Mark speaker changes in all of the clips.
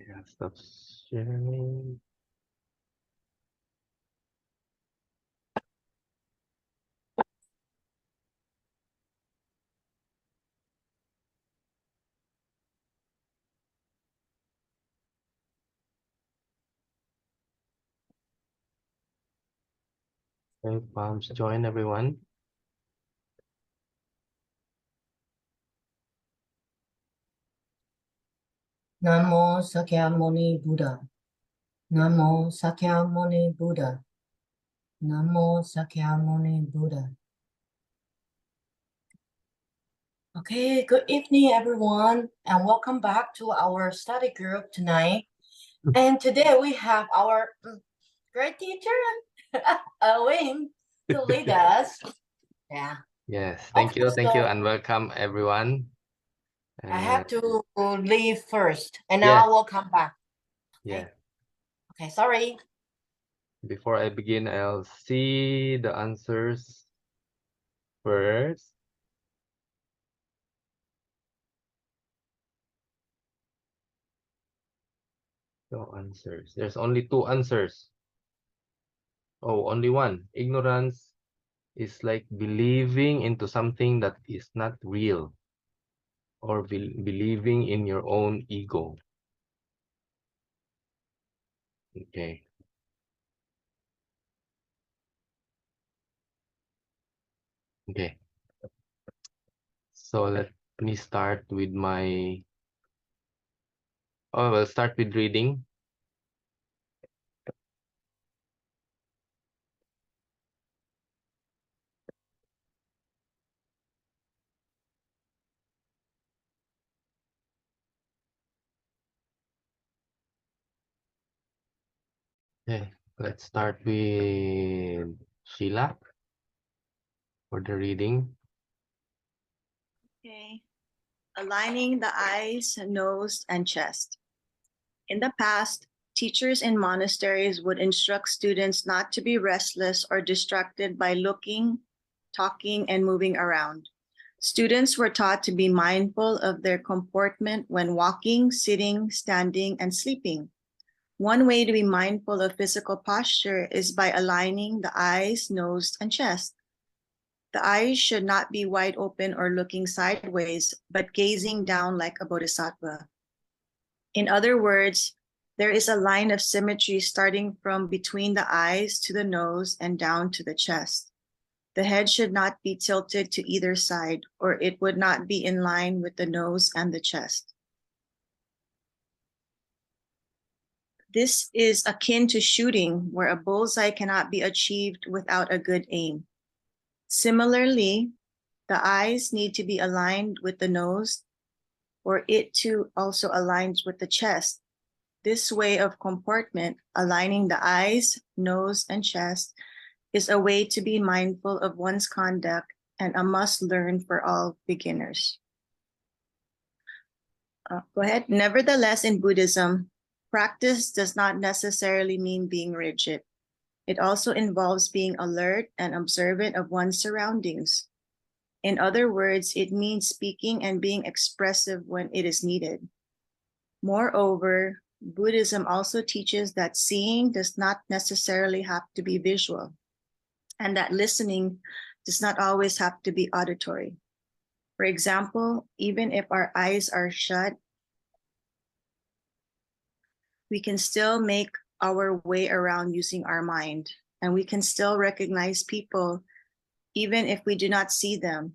Speaker 1: Yeah, stop sharing. Okay, palms join everyone.
Speaker 2: Namo Sakyamuni Buddha. Namo Sakyamuni Buddha. Namo Sakyamuni Buddha. Okay, good evening, everyone, and welcome back to our study group tonight. And today we have our great teacher, Wing, to lead us. Yeah.
Speaker 1: Yes, thank you,
Speaker 2: So
Speaker 1: and welcome everyone.
Speaker 2: I have to leave first, and
Speaker 1: Yes.
Speaker 2: now I will come back.
Speaker 1: Yeah.
Speaker 2: Okay, sorry.
Speaker 1: Before I begin, I'll see the answers first. No answers. There's only 2 answers. Oh, only one. Ignorance is like believing into something that is not real, or believing in your own ego. Okay. Okay. So let me start with my... Oh, we'll start with reading. Okay, let's start with Sheila for the reading.
Speaker 3: Okay. Aligning the eyes, nose, and chest. In the past, teachers in monasteries would instruct students not to be restless or distracted by looking, talking, and moving around. Students were taught to be mindful of their comportment when walking, sitting, standing, and sleeping. One way to be mindful of physical posture is by aligning the eyes, nose, and chest. The eyes should not be wide open or looking sideways, but gazing down like a bodhisattva. In other words, there is a line of symmetry starting from between the eyes to the nose and down to the chest. The head should not be tilted to either side, or it would not be in line with the nose and the chest. This is akin to shooting, where a bullseye cannot be achieved without a good aim. Similarly, the eyes need to be aligned with the nose, or it too also aligns with the chest. This way of comportment, aligning the eyes, nose, and chest, is a way to be mindful of one's conduct and a must learn for all beginners. Go ahead. Nevertheless, in Buddhism, practice does not necessarily mean being rigid. It also involves being alert and observant of one's surroundings. In other words, it means speaking and being expressive when it is needed. Moreover, Buddhism also teaches that seeing does not necessarily have to be visual, and that listening does not always have to be auditory. For example, even if our eyes are shut, we can still make our way around using our mind, and we can still recognize people even if we do not see them.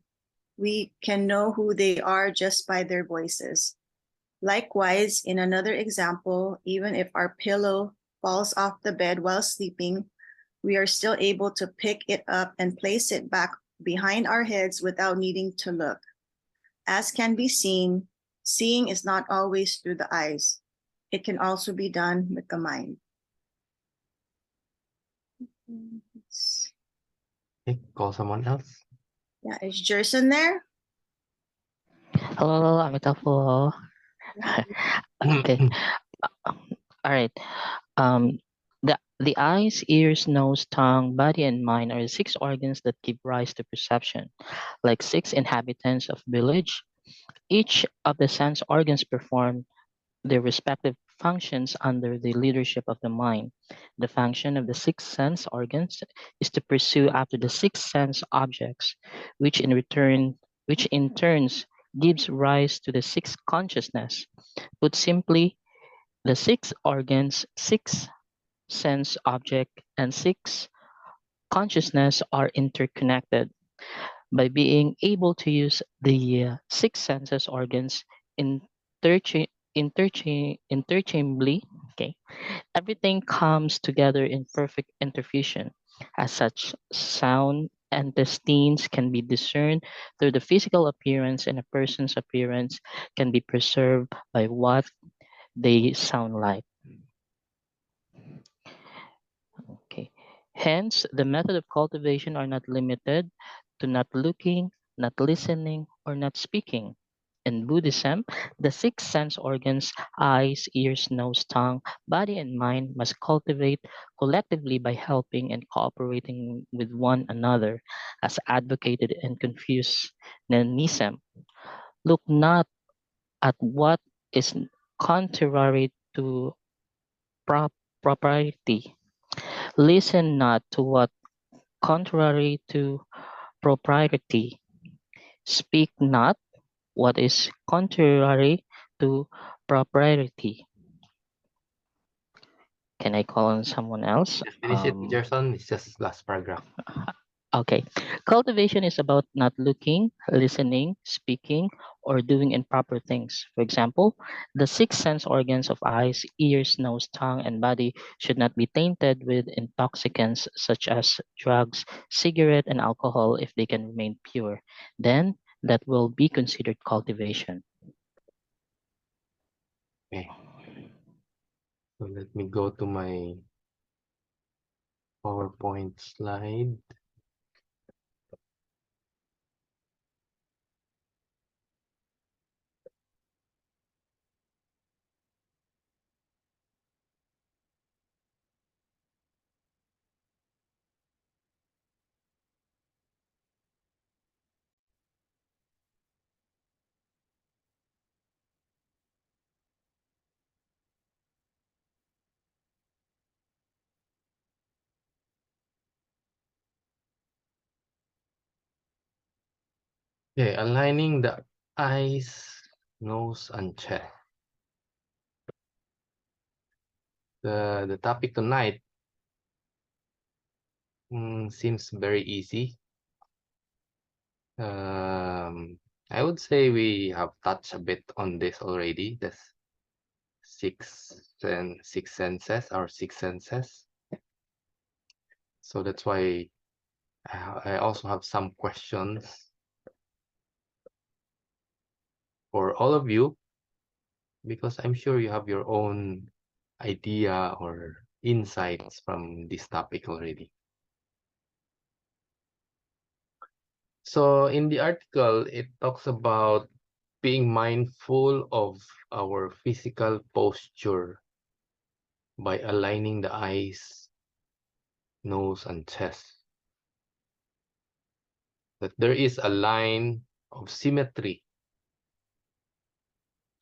Speaker 3: We can know who they are just by their voices. Likewise, in another example, even if our pillow falls off the bed while sleeping, we are still able to pick it up and place it back behind our heads without needing to look. As can be seen, seeing is not always through the eyes. It can also be done with the mind.
Speaker 1: Okay, call someone else.
Speaker 3: Yeah, is Jerson there?
Speaker 4: Hello, Amitabha. Okay. All right. Um, the eyes, ears, nose, tongue, body, and mind are the 6 organs that give rise to perception. Like 6 inhabitants of village, each of the sense organs perform their respective functions under the leadership of the mind. The function of the six sense organs is to pursue after the six sense objects, which in turns gives rise to the sixth consciousness. Put simply, the six organs, six sense object, and six consciousness are interconnected. By being able to use the six senses organs interchangeably, okay, everything comes together in perfect interfusion. As such, sound and destines can be discerned through the physical appearance, and a person's appearance can be preserved by what they sound like. Okay. Hence, the method of cultivation are not limited to not looking, not listening, or not speaking. In Buddhism, the six sense organs, eyes, ears, nose, tongue, body, and mind must cultivate collectively by helping and cooperating with one another, as advocated in Confucianism. Look not at what is contrary to propriety. Listen not to what contrary to propriety. Speak not what is contrary to propriety. Can I call on someone else?
Speaker 1: Just finish it, Gerson. It's just last paragraph.
Speaker 4: Okay. Cultivation is about not looking, listening, speaking, or doing improper things. For example, the six sense organs of eyes, ears, nose, tongue, and body should not be tainted with intoxicants such as drugs, cigarette, and alcohol if they can remain pure. Then that will be considered cultivation.
Speaker 1: Okay. So let me go to my PowerPoint slide. Okay, aligning the eyes, nose, and chest. The topic tonight seems very easy. I would say we have touched a bit on this already. The six senses, our six senses. So that's why I also have some questions for all of you, because I'm sure you have your own idea or insights from this topic already. So in the article, it talks about being mindful of our physical posture by aligning the eyes, nose, and chest. That there is a line of symmetry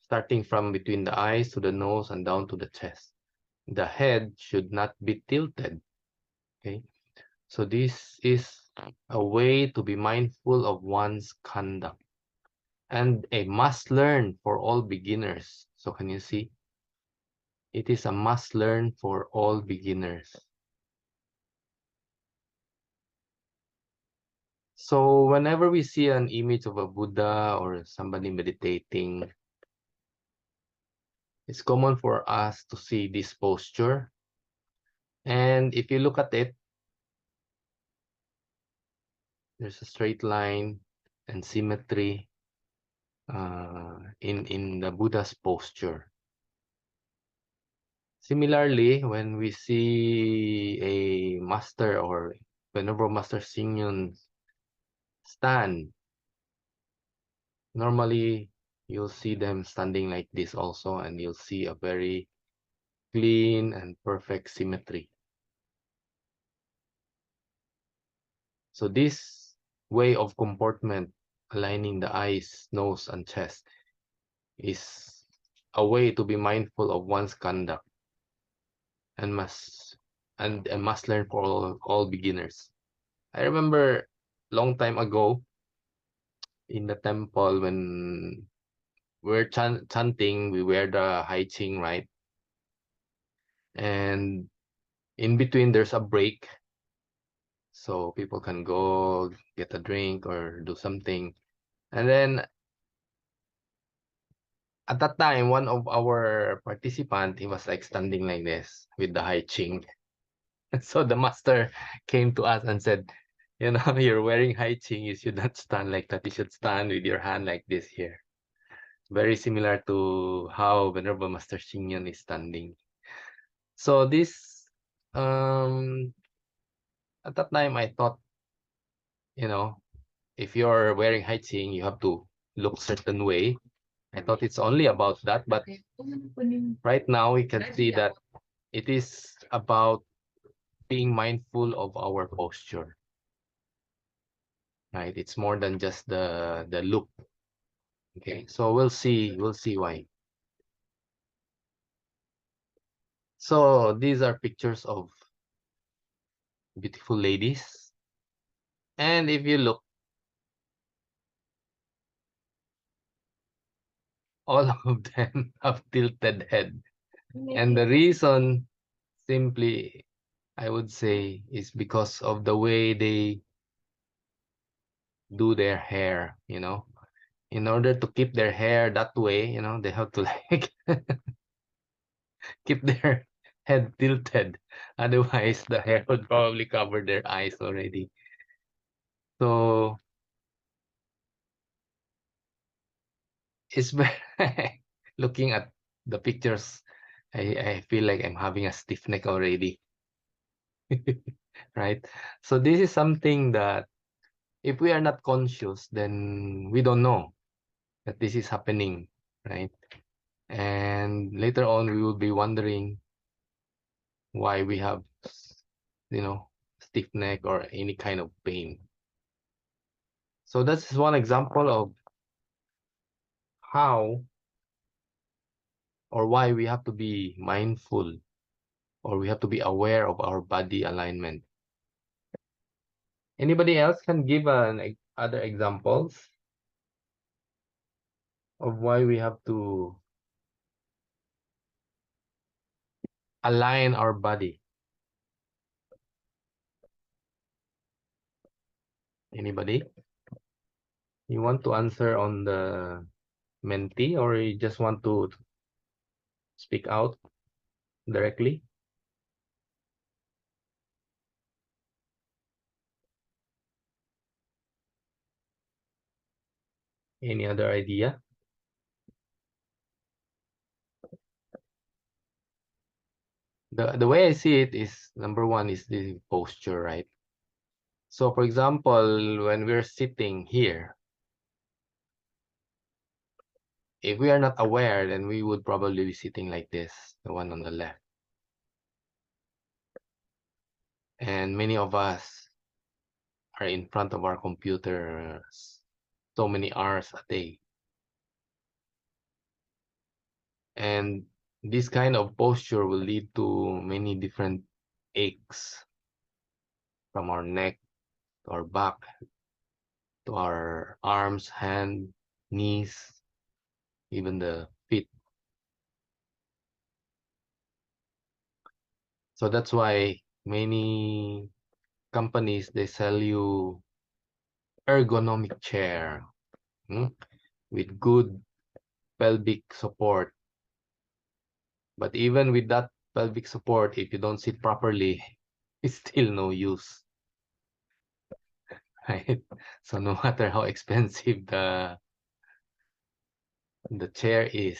Speaker 1: starting from between the eyes to the nose and down to the chest. The head should not be tilted. Okay, so this is a way to be mindful of one's conduct and a must learn for all beginners. So can you see? It is a must learn for all beginners. So whenever we see an image of a Buddha or somebody meditating, it's common for us to see this posture. And if you look at it, there's a straight line and symmetry in the Buddha's posture. Similarly, when we see a master or Venerable Master Xing Yun stand, normally you'll see them standing like this also, and you'll see a very clean and perfect symmetry. So this way of comportment, aligning the eyes, nose, and chest, is a way to be mindful of one's conduct and must learn for all beginners. I remember long time ago in the temple when we're chanting, we wear the high ching, right? And in between there's a break, so people can go get a drink or do something. And then at that time, one of our participant, he was like standing like this with the high ching. So the master came to us and said, you know, you're wearing high ching, you should not stand like that. You should stand with your hand like this here. Very similar to how Venerable Master Xingyan is standing. So this, at that time, I thought, you know, if you're wearing high ching, you have to look certain way. I thought it's only about that, but right now we can see that it is about being mindful of our posture. Right? It's more than just the look. Okay, so we'll see why. So these are pictures of beautiful ladies. And if you look, all of them have tilted head. And the reason simply, I would say, is because of the way they do their hair, you know. In order to keep their hair that way, you know, they have to like keep their head tilted. Otherwise, the hair would probably cover their eyes already. So it's very looking at the pictures, I feel like I'm having a stiff neck already. Right? So this is something that if we are not conscious, then we don't know that this is happening, right? And later on, we will be wondering why we have, you know, stiff neck or any kind of pain. So that's one example of how or why we have to be mindful or we have to be aware of our body alignment. Anybody else can give other examples of why we have to align our body? Anybody? You want to answer on the mentee or you just want to speak out directly? Any other idea? The way I see it is number one is the posture, right? So for example, when we're sitting here, if we are not aware, then we would probably be sitting like this, the one on the left. And many of us are in front of our computers so many hours a day. And this kind of posture will lead to many different aches from our neck to our back to our arms, hand, knees, even the feet. So that's why many companies, they sell you ergonomic chair with good pelvic support. But even with that pelvic support, if you don't sit properly, it's still no use. Right? So no matter how expensive the chair is,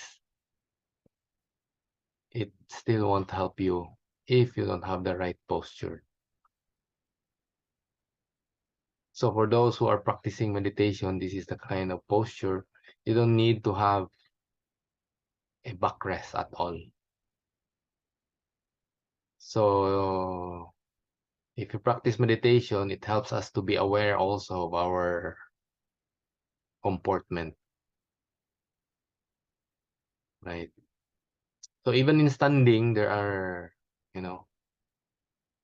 Speaker 1: it still won't help you if you don't have the right posture. So for those who are practicing meditation, this is the kind of posture. You don't need to have a backrest at all. So if you practice meditation, it helps us to be aware also of our comportment, right? So even in standing, there are,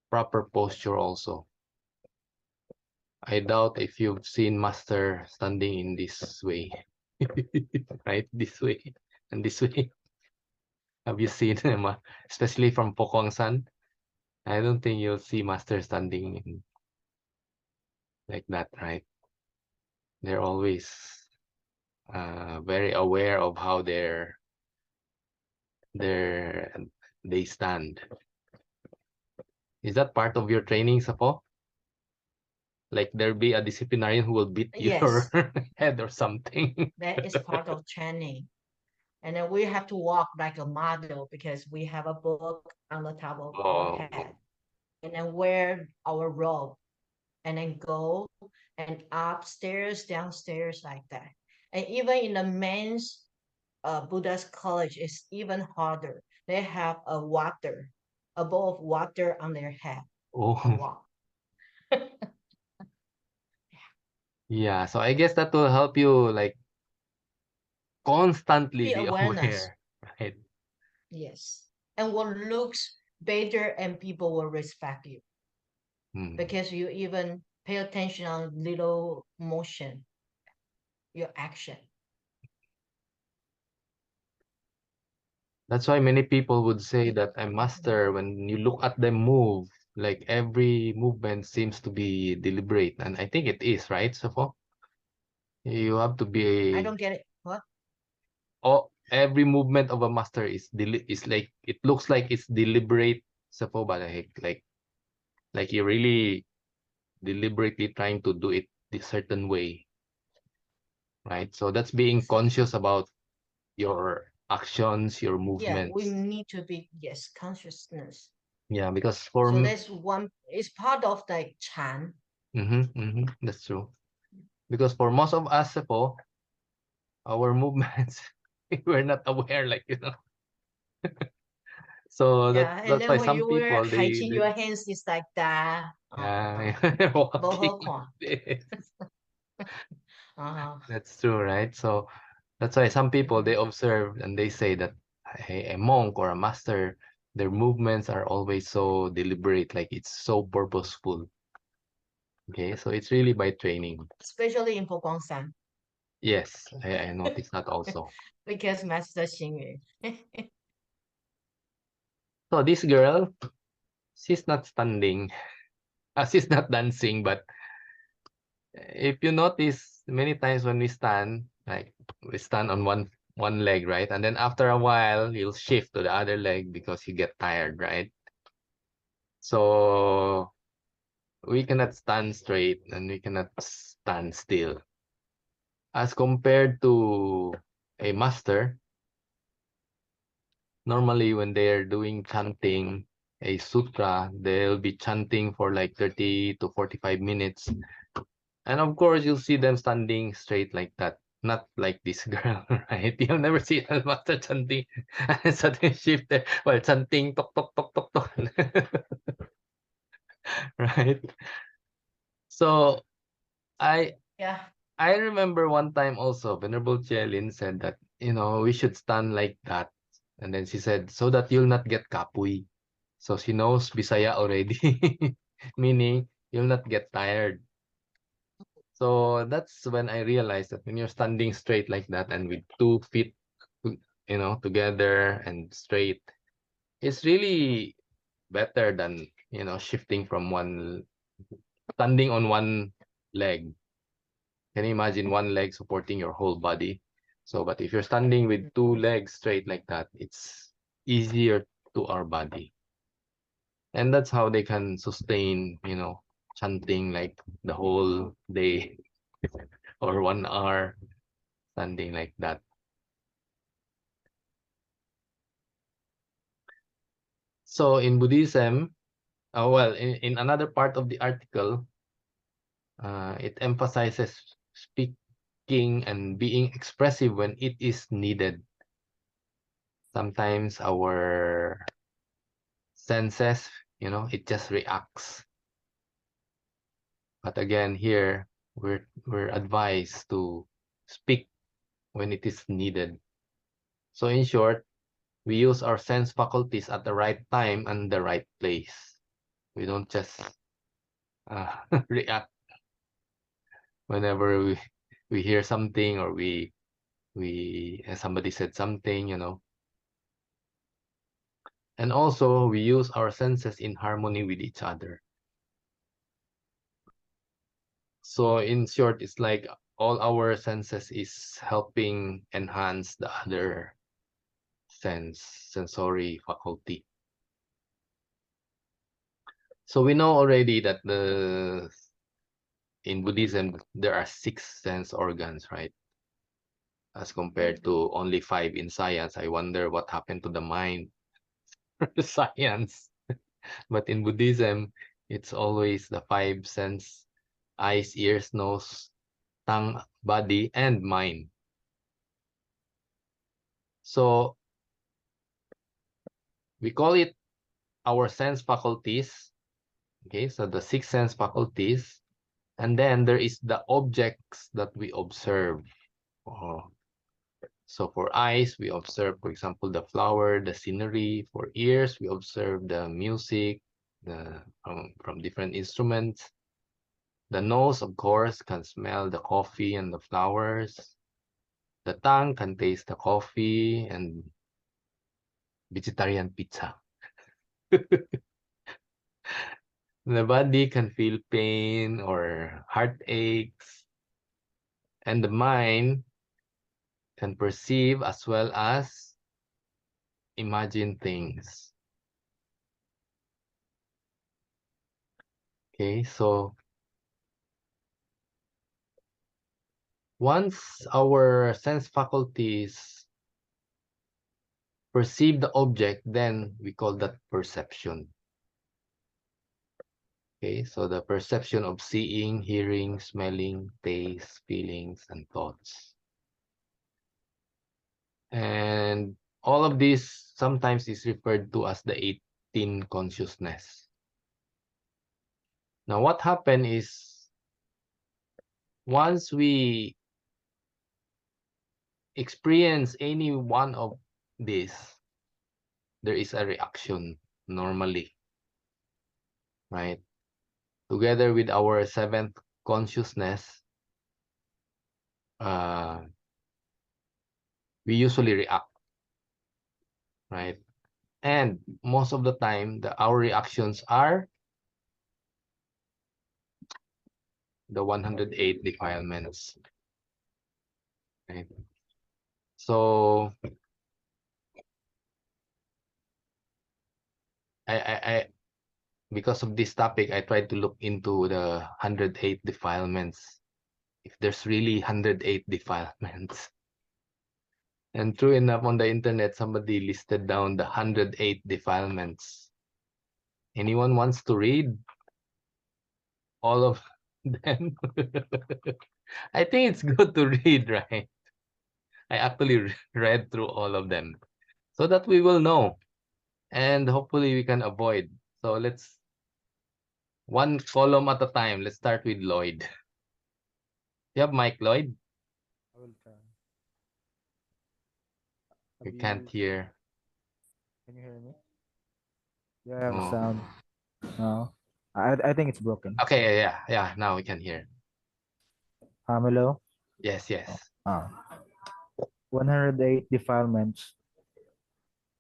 Speaker 1: proper posture also. I doubt if you've seen master standing in this way, right? This way and this way. Have you seen them, especially from Pokwang San? I don't think you'll see master standing like that, right? They're always very aware of how they stand. Is that part of your training, Sapo? Like there be a disciplinarian who will beat your
Speaker 2: Yes.
Speaker 1: head or something?
Speaker 2: That is part of training. And then we have to walk like a model because we have a book on the top of our
Speaker 1: Oh,
Speaker 2: head. And then wear our robe and then go and upstairs, downstairs like that. And even in the men's Buddhist college, it's even harder. They have a bowl of water on their head and
Speaker 1: oh,
Speaker 2: walk.
Speaker 1: yeah. So I guess that will help you like constantly
Speaker 2: Be
Speaker 1: be
Speaker 2: awareness.
Speaker 1: aware, right?
Speaker 2: Yes. And what looks better and people will respect you
Speaker 1: Hmm.
Speaker 2: because you even pay attention on little motion, your action.
Speaker 1: That's why many people would say that a master, when you look at them move, like every movement seems to be deliberate. And I think it is, right, Safo? You have to
Speaker 2: I
Speaker 1: be
Speaker 2: don't get it. What?
Speaker 1: every movement of a master is like it looks like it's deliberate, Safo, but like you're really deliberately trying to do it this certain way, right? So that's being conscious about your actions, your
Speaker 2: Yeah, we
Speaker 1: movements.
Speaker 2: need to be, yes, consciousness.
Speaker 1: Yeah, because for
Speaker 2: So that's one, it's part of the Chan.
Speaker 1: that's true. Because for most of us, po, our movements, we're not aware, like, So
Speaker 2: Yeah, and
Speaker 1: that's
Speaker 2: then
Speaker 1: why
Speaker 2: when
Speaker 1: some
Speaker 2: you were
Speaker 1: people
Speaker 2: hygiene your hands, it's like that.
Speaker 1: yeah,
Speaker 2: Boho
Speaker 1: walking.
Speaker 2: Kwan.
Speaker 1: That's true, right? So that's why some people they
Speaker 2: Mhm.
Speaker 1: observe and they say that a monk or a master, their movements are always so deliberate, like it's so purposeful. Okay, so it's really by training.
Speaker 2: Especially in Pogongsan,
Speaker 1: Yes, I noticed that also.
Speaker 2: because Master Xing Yu.
Speaker 1: So this girl, she's not standing, she's not dancing, but if you notice, many times when we stand, like we stand on one leg, right? And then after a while, you'll shift to the other leg because you get tired, right? So we cannot stand straight and we cannot stand still. As compared to a master, normally when they're doing chanting a sutra, they'll be chanting for like 30 to 45 minutes. And of course, you'll see them standing straight like that. Not like this girl, right? You'll never see a master chanting and suddenly shift there while chanting tok tok tok tok tok. Right? So I
Speaker 2: Yeah.
Speaker 1: I remember one time also Venerable Chelin said that, we should stand like that. And then she said, so that you'll not get kapui. So she knows Bisaya already. Meaning you'll not get tired. So that's when I realized that when you're standing straight like that and with 2 feet, together and straight, it's really better than, shifting from standing on one leg. Can you imagine one leg supporting your whole body? So, but if you're standing with 2 legs straight like that, it's easier to our body. And that's how they can sustain, chanting like the whole day or 1 hour standing like that. So in Buddhism, well, in another part of the article, it emphasizes speaking and being expressive when it is needed. Sometimes our senses, it just reacts. But again, here we're advised to speak when it is needed. So in short, we use our sense faculties at the right time and the right place. We don't just react whenever we hear something, or somebody said something, you know. And also we use our senses in harmony with each other. So in short, it's like all our senses is helping enhance the other sensory faculty. So we know already that in Buddhism there are 6 sense organs, right? As compared to only 5 in science. I wonder what happened to the mind science. But in Buddhism, it's always the 5 sense: eyes, ears, nose, tongue, body, and mind. So we call it our sense faculties. Okay, so the 6 sense faculties. And then there is the objects that we observe. So for eyes, we observe, for example, the flower, the scenery. For ears, we observe the music from different instruments. The nose, of course, can smell the coffee and the flowers. The tongue can taste the coffee and vegetarian pizza. The body can feel pain or heartaches. And the mind can perceive as well as imagine things. Okay, so once our sense faculties perceive the object, then we call that perception. Okay, so the perception of seeing, hearing, smelling, taste, feelings, and thoughts. And all of this sometimes is referred to as the 18 consciousness. Now, what happened is once we experience any one of these, there is a reaction normally, right? Together with our 7th consciousness, we usually react, right? And most of the time, our reactions are the 108 defilements, right? So I because of this topic, I tried to look into the 108 defilements, if there's really 108 defilements. And true enough, on the internet, somebody listed down the 108 defilements. Anyone wants to read all of them? I think it's good to read, right? I actually read through all of them so that we will know, and hopefully we can avoid. So let's one column at a time. Let's start with Lloyd. You have mic, Lloyd?
Speaker 5: I will try.
Speaker 1: We can't hear.
Speaker 5: Can you hear me? Do I have
Speaker 1: Oh.
Speaker 5: sound? No. I think it's broken.
Speaker 1: Okay, yeah. Now we can hear.
Speaker 5: Hello?
Speaker 1: Yes.
Speaker 5: 108 defilements: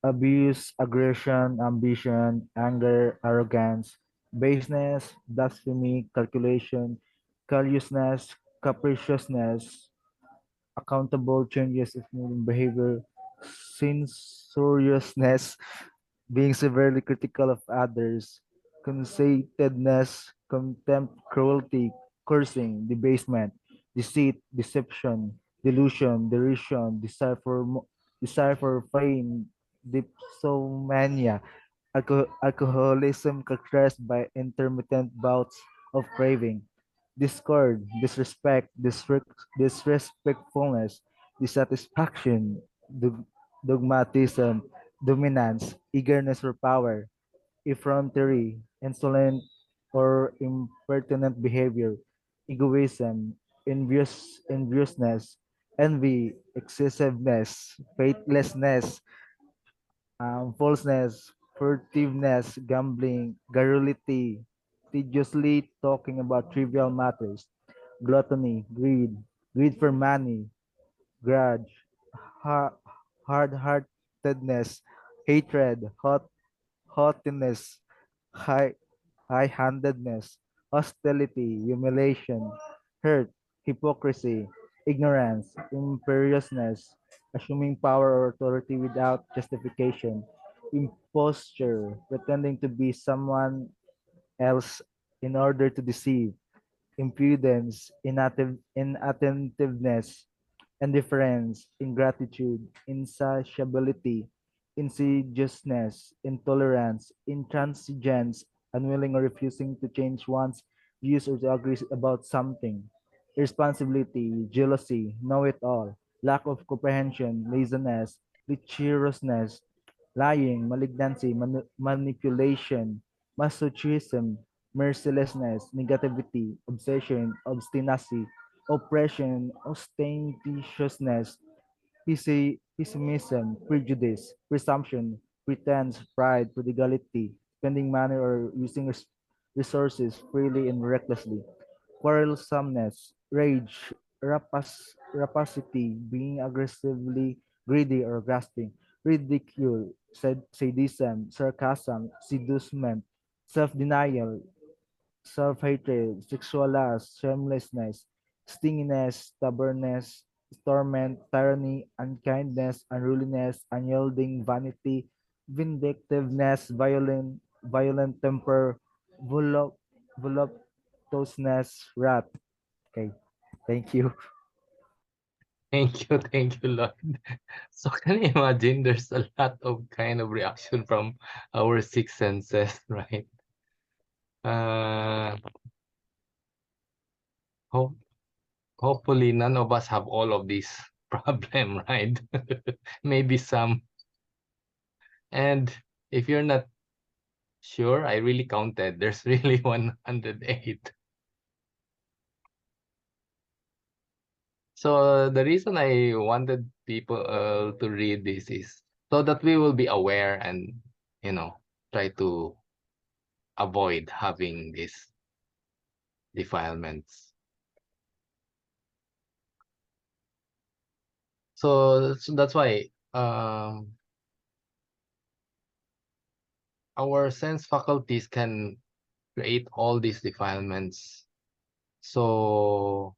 Speaker 5: abuse, aggression, ambition, anger, arrogance, baseness, blasphemy, calculation, callousness, capriciousness, accountable changes in behavior, censoriousness, being severely critical of others, conceitedness, contempt, cruelty, cursing, debasement, deceit, deception, delusion, derision, desire for fame, dipsomania, alcoholism characterized by intermittent bouts of craving, discord, disrespect, disrespectfulness, dissatisfaction, dogmatism, dominance, eagerness for power, effrontery, insolent or impertinent behavior, egoism, enviousness, envy, excessiveness, faithlessness, falseness, furtiveness, gambling, garrulity, tediously talking about trivial matters, gluttony, greed for money, grudge, ha- hard-heartedness, hatred, haughtiness, high, high-handedness, hostility, humiliation, hurt, hypocrisy, ignorance, imperiousness, assuming power or authority without justification, imposture, pretending to be someone else in order to deceive, impudence, inattentiveness, indifference, ingratitude, insatiability, insidiousness, intolerance, intransigence, unwilling or refusing to change one's views or to agree about something, irresponsibility, jealousy, know-it-all, lack of comprehension, laziness, lecherousness, lying, malignancy, manipulation, masochism, mercilessness, negativity, obsession, obstinacy, oppression, ostentatiousness, pessimism, prejudice, presumption, pretense, pride, prodigality, spending money or using resources freely and recklessly, quarrelsomeness, rage, rapacity, being aggressively greedy or grasping, ridicule, sadism, sarcasm, seducement, self-denial, self-hatred, sexual lust, shamelessness, stinginess, stubbornness, torment, tyranny, unkindness, unruliness, unyielding, vanity, vindictiveness, violent temper, voluptuousness, wrath. Okay, thank you.
Speaker 1: Thank you, Lord. So can you imagine there's a lot of kind of reaction from our six senses, right? Uh, hope, hopefully none of us have all of these problem, right? Maybe some. And if you're not sure, I really counted. There's really 108. So the reason I wanted people to read this is so that we will be aware and, try to avoid having these defilements. So that's why our sense faculties can create all these defilements. So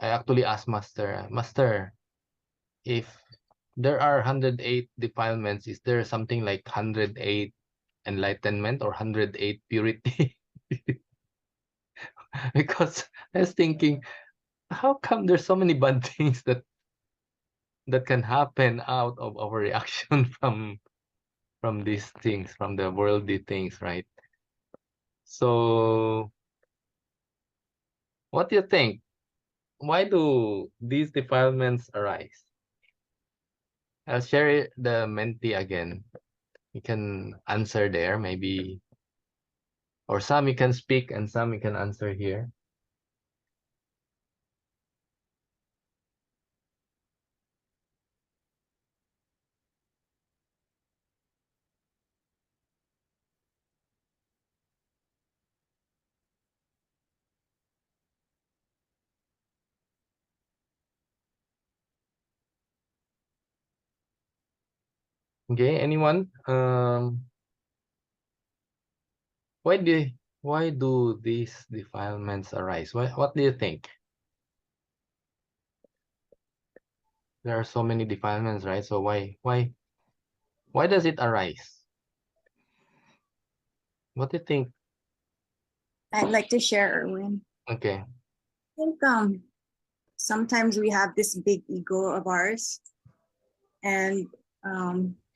Speaker 1: I actually asked Master, if there are 108 defilements, is there something like 108 enlightenment or 108 purity? Because I was thinking, how come there's so many bad things that can happen out of our reaction from these things, from the worldly things, right? So what do you think? Why do these defilements arise? I'll share the Menti again. You can answer there, maybe, or some you can speak and some you can answer here. Okay, anyone? Why do these defilements arise? What do you think? There are so many defilements, right? So why does it arise? What do you think?
Speaker 3: I'd like to share, Erwin.
Speaker 1: Okay.
Speaker 3: I think sometimes we have this big ego of ours, and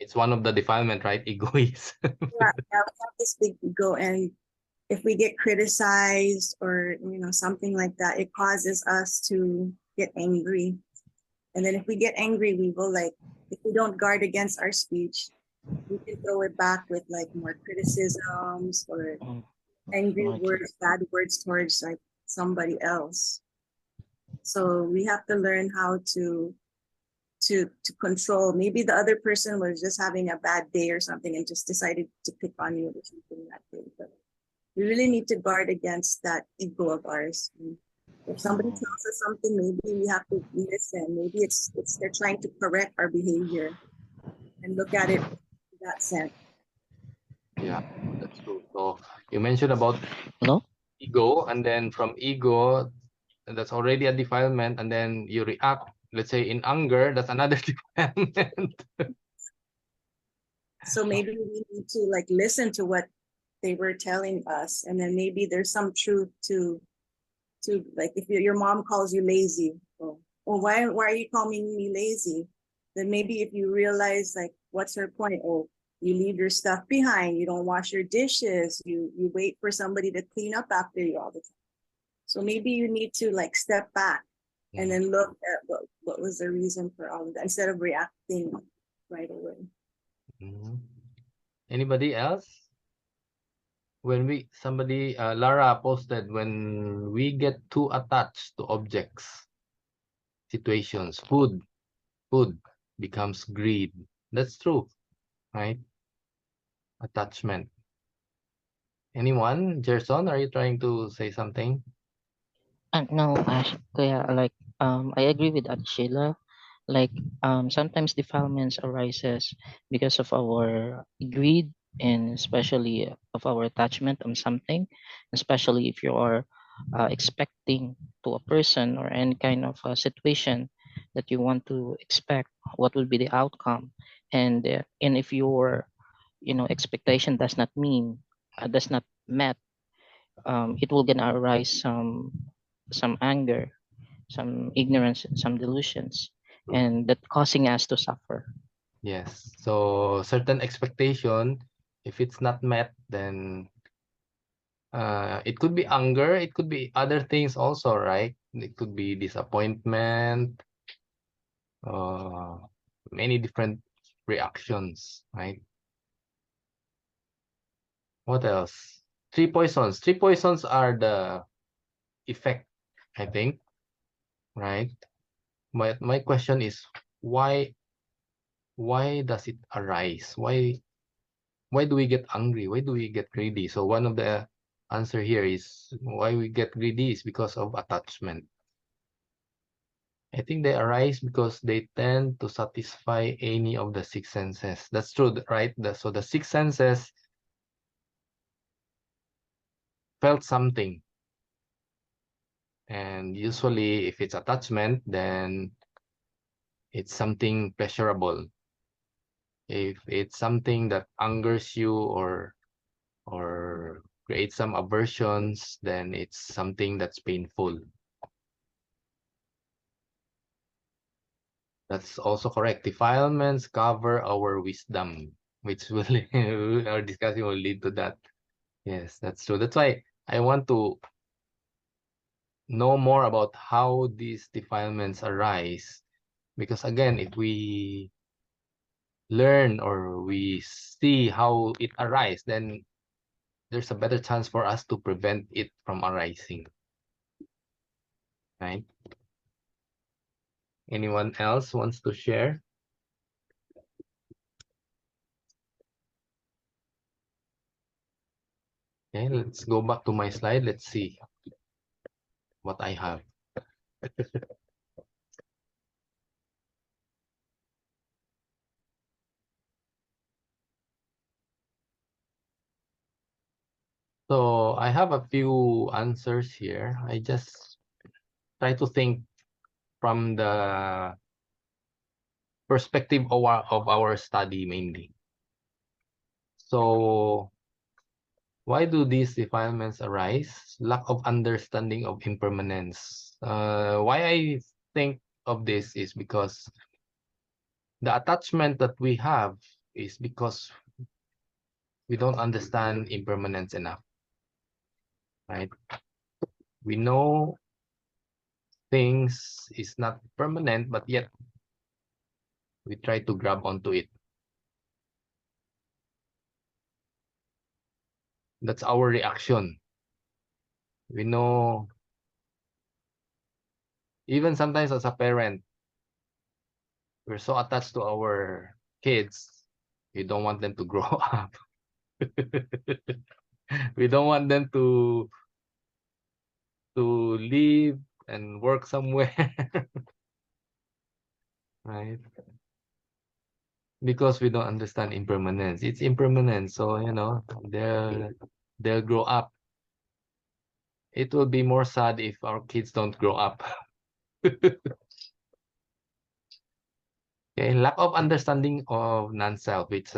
Speaker 1: It's one of the defilement, right? Egoist.
Speaker 3: yeah, we have this big ego, and if we get criticized or something like that, it causes us to get angry. And then if we get angry, we will if we don't guard against our speech, we can throw it back with more criticisms or angry
Speaker 4: Okay.
Speaker 3: words, bad words towards somebody else. So we have to learn how to to control. Maybe the other person was just having a bad day or something and just decided to pick on you or something that day. But we really need to guard against that ego of ours. If somebody tells us something, maybe we have to listen. Maybe it's they're trying to correct our behavior and look at it in that sense.
Speaker 1: Yeah, that's true. So you mentioned about
Speaker 4: No?
Speaker 1: ego, and then from ego, that's already a defilement, and then you react, let's say in anger, that's another defilement.
Speaker 3: So maybe we need to like listen to what they were telling us, and then maybe there's some truth to like if your mom calls you lazy, well, why are you calling me lazy? Then maybe if you realize like what's her point? Oh, you leave your stuff behind, you don't wash your dishes, you wait for somebody to clean up after you all the time. So maybe you need to like step back and then look at what was the reason for all of that instead of reacting right away.
Speaker 1: Anybody else? When somebody, Lara posted, when we get too attached to objects, situations, food becomes greed. That's true, right? Attachment. Anyone? Gerson, are you trying to say something?
Speaker 4: No, Ash, kaya like I agree with Sheila. Like sometimes defilements arises because of our greed and especially of our attachment on something, especially if you are expecting to a person or any kind of situation that you want to expect what will be the outcome, and if your expectation does not met, it will gonna arise some anger, some ignorance, some delusions, and that causing us to suffer.
Speaker 1: Yes. So certain expectation, if it's not met, then it could be anger, it could be other things also, right? It could be disappointment, many different reactions, right? What else? Three poisons. Three poisons are the effect, I think, right? My question is why does it arise? Why do we get angry? Why do we get greedy? So one of the answer here is why we get greedy is because of attachment. I think they arise because they tend to satisfy any of the six senses. That's true, right? So the six senses felt something. And usually if it's attachment, then it's something pleasurable. If it's something that angers you or creates some aversions, then it's something that's painful. That's also correct. Defilements cover our wisdom, which will our discussion will lead to that. Yes, that's true. That's why I want to know more about how these defilements arise. Because again, if we learn or we see how it arises, then there's a better chance for us to prevent it from arising. Right? Anyone else wants to share? Okay, let's go back to my slide. Let's see what I have. So I have a few answers here. I just try to think from the perspective of our study mainly. So why do these defilements arise? Lack of understanding of impermanence. Why I think of this is because the attachment that we have is because we don't understand impermanence enough, right? We know things is not permanent, but yet we try to grab onto it. That's our reaction. We know, even sometimes as a parent, We're so attached to our kids. We don't want them to grow up. We don't want them to live and work somewhere, right? Because we don't understand impermanence. It's impermanent, so they'll grow up. It will be more sad if our kids don't grow up. Okay, lack of understanding of non-self, which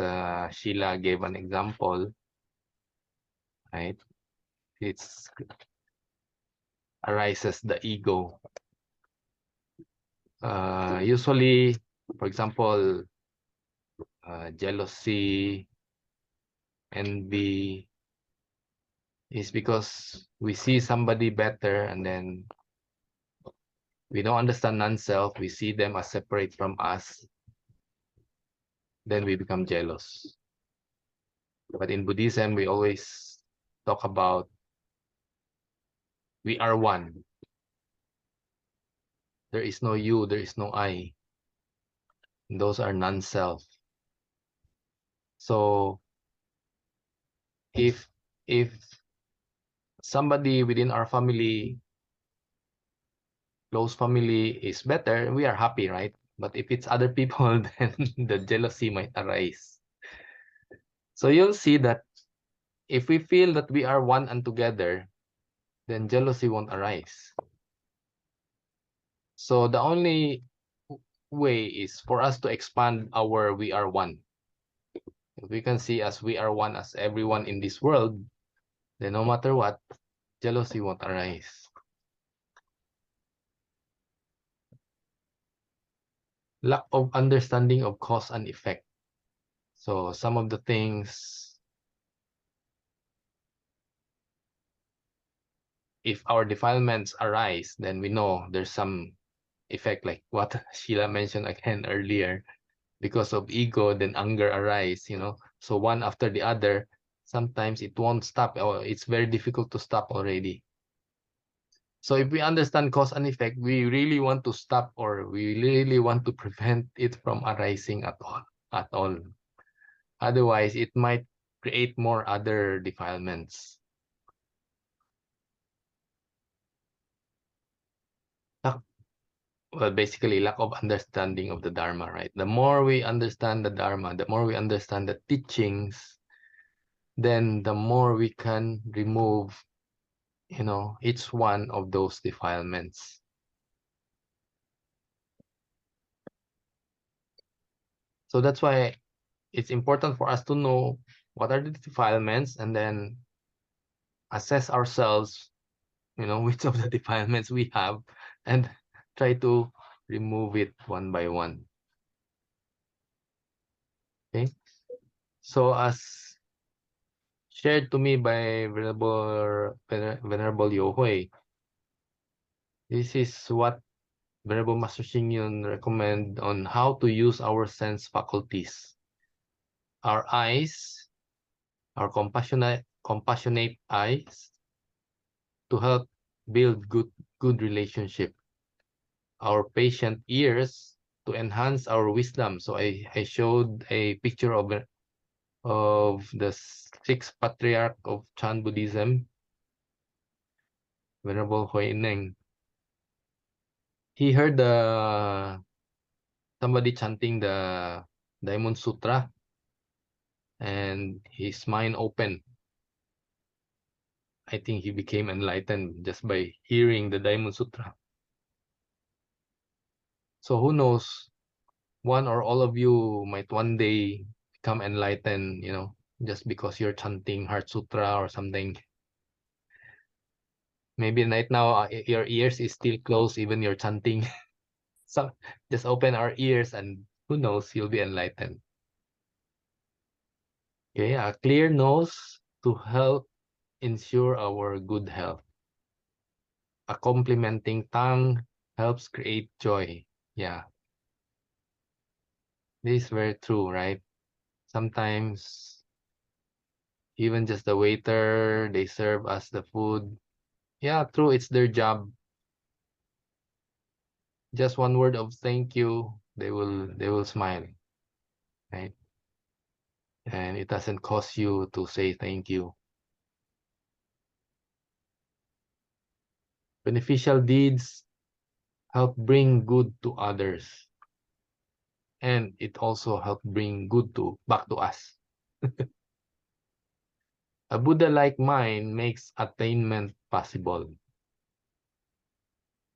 Speaker 1: Sheila gave an example, right? It's arises the ego. Usually, for example, jealousy, envy is because we see somebody better and then we don't understand non-self. We see them as separate from us. Then we become jealous. But in Buddhism, we always talk about we are one. There is no you, there is no I. Those are non-self. So if somebody within our family, close family is better, we are happy, right? But if it's other people, then the jealousy might arise. So you'll see that if we feel that we are one and together, then jealousy won't arise. So the only way is for us to expand our we are one. If we can see as we are one as everyone in this world, then no matter what, jealousy won't arise. Lack of understanding of cause and effect. So some of the things, if our defilements arise, then we know there's some effect, like what Sheila mentioned again earlier. Because of ego, then anger arise, so one after the other, sometimes it won't stop, or it's very difficult to stop already. So if we understand cause and effect, we really want to stop, or we really want to prevent it from arising at all. Otherwise, it might create more other defilements. Well, basically, lack of understanding of the Dharma, right? The more we understand the Dharma, the more we understand the teachings, then the more we can remove, each one of those defilements. So that's why it's important for us to know what are the defilements and then assess ourselves, which of the defilements we have, and try to remove it one by one. Okay, so as shared to me by Venerable Yohui, this is what Venerable Master Xing Yun recommend on how to use our sense faculties. Our eyes, our compassionate eyes, to help build good relationship. Our patient ears to enhance our wisdom. So I showed a picture of the sixth patriarch of Chan Buddhism, Venerable Hui Neng. He heard somebody chanting the Diamond Sutra, and his mind opened. I think he became enlightened just by hearing the Diamond Sutra. So who knows, one or all of you might one day become enlightened, just because you're chanting Heart Sutra or something. Maybe right now your ears is still closed, even you're chanting. So just open our ears and who knows, you'll be enlightened. Okay, a clear nose to help ensure our good health. A complimenting tongue helps create joy. Yeah. This is very true, right? Sometimes even just the waiter, they serve us the food. Yeah, true, it's their job. Just one word of thank you they will smile, right? And it doesn't cost you to say thank you. Beneficial deeds help bring good to others, and it also help bring good to back to us. A Buddha-like mind makes attainment possible.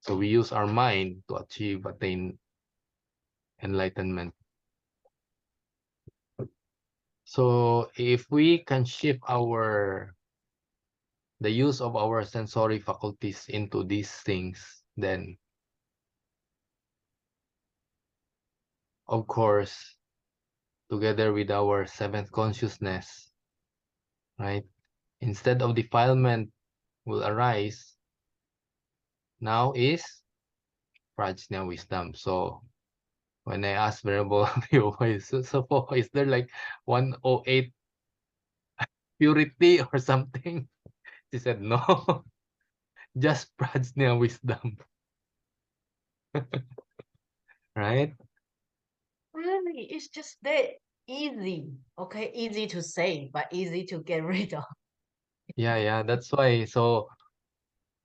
Speaker 1: So we use our mind to attain enlightenment. So if we can shift the use of our sensory faculties into these things, then of course, together with our seventh consciousness, right? Instead of defilement will arise, now is prajna wisdom. So when I asked Venerable so is there like 108 purity or something? She said, no, just prajna wisdom. Right?
Speaker 2: Really, it's just that easy. Okay, easy to say, but easy to get rid of.
Speaker 1: Yeah, that's why. So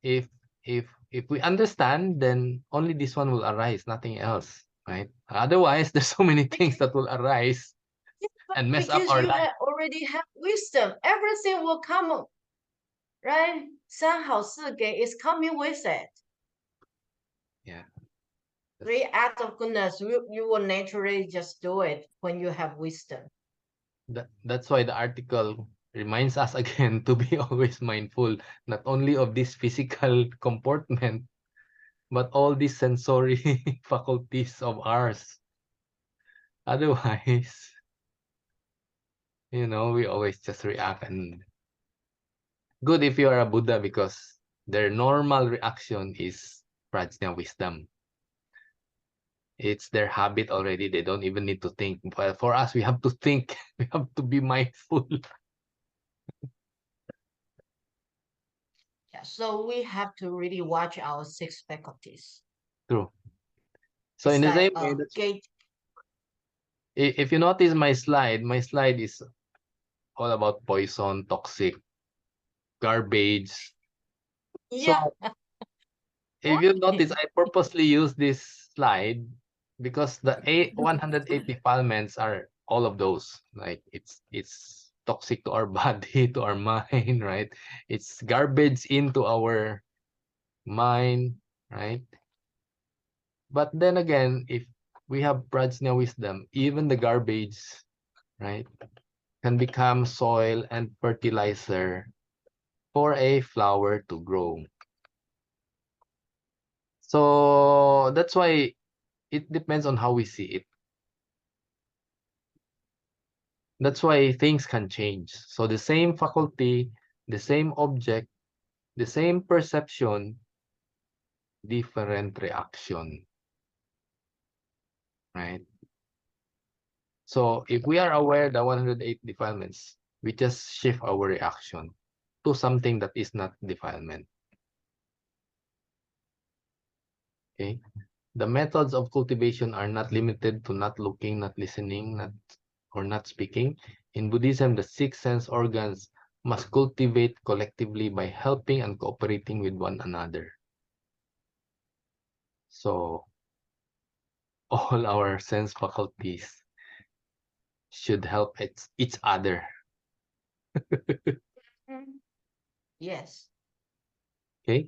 Speaker 1: if if we understand, then only this one will arise, nothing else, right? Otherwise, there's so many things that will arise
Speaker 2: Yeah, but
Speaker 1: and mess up
Speaker 2: because
Speaker 1: our
Speaker 2: you
Speaker 1: life.
Speaker 2: already have wisdom, everything will come, right? 三好四给 is coming with it.
Speaker 1: Yeah.
Speaker 2: Three acts of goodness, you will naturally just do it when you have wisdom.
Speaker 1: That's why the article reminds us again to be always mindful, not only of this physical comportment, but all these sensory faculties of ours. Otherwise, we always just react. And good if you are a Buddha, because their normal reaction is prajna wisdom. It's their habit already. They don't even need to think. But for us, we have to think. We have to be mindful.
Speaker 2: Yeah, so we have to really watch our six faculties.
Speaker 1: True. So
Speaker 2: It's
Speaker 1: in the
Speaker 2: like
Speaker 1: same way,
Speaker 2: a gate.
Speaker 1: if you notice my slide is all about poison, toxic, garbage. So
Speaker 2: Yeah.
Speaker 1: if you notice, I purposely use this slide because the 108 defilements are all of those. Like it's toxic to our body, to our mind, right? It's garbage into our mind, right? But then again, if we have prajna wisdom, even the garbage, right, can become soil and fertilizer for a flower to grow. So that's why it depends on how we see it. That's why things can change. So the same faculty, the same object, the same perception, different reaction, right? So if we are aware the 108 defilements, we just shift our reaction to something that is not defilement. Okay? The methods of cultivation are not limited to not looking, not listening, or not speaking. In Buddhism, the six sense organs must cultivate collectively by helping and cooperating with one another. So all our sense faculties should help each other.
Speaker 2: Yes.
Speaker 1: Okay?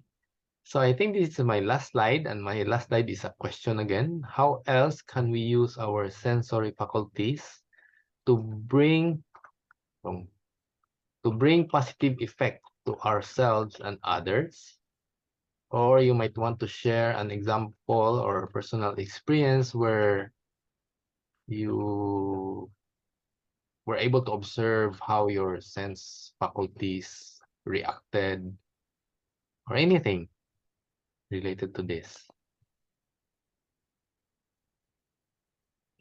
Speaker 1: So I think this is my last slide, and my last slide is a question again. How else can we use our sensory faculties to bring positive effect to ourselves and others? Or you might want to share an example or personal experience where you were able to observe how your sense faculties reacted, or anything related to this.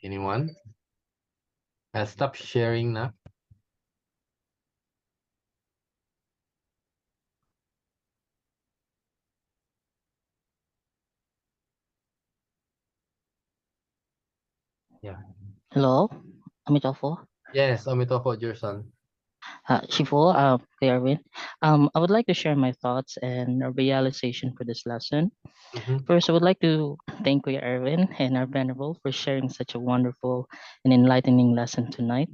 Speaker 1: Anyone? I'll stop sharing now. Yeah.
Speaker 4: Hello, Amitofo.
Speaker 1: Yes, Omitofo, Jerson.
Speaker 4: Shifu, Kuya Erwin. I would like to share my thoughts and a realization for this lesson.
Speaker 1: Mhm.
Speaker 4: First, I would like to thank Kuya Erwin and our Venerable for sharing such a wonderful and enlightening lesson tonight.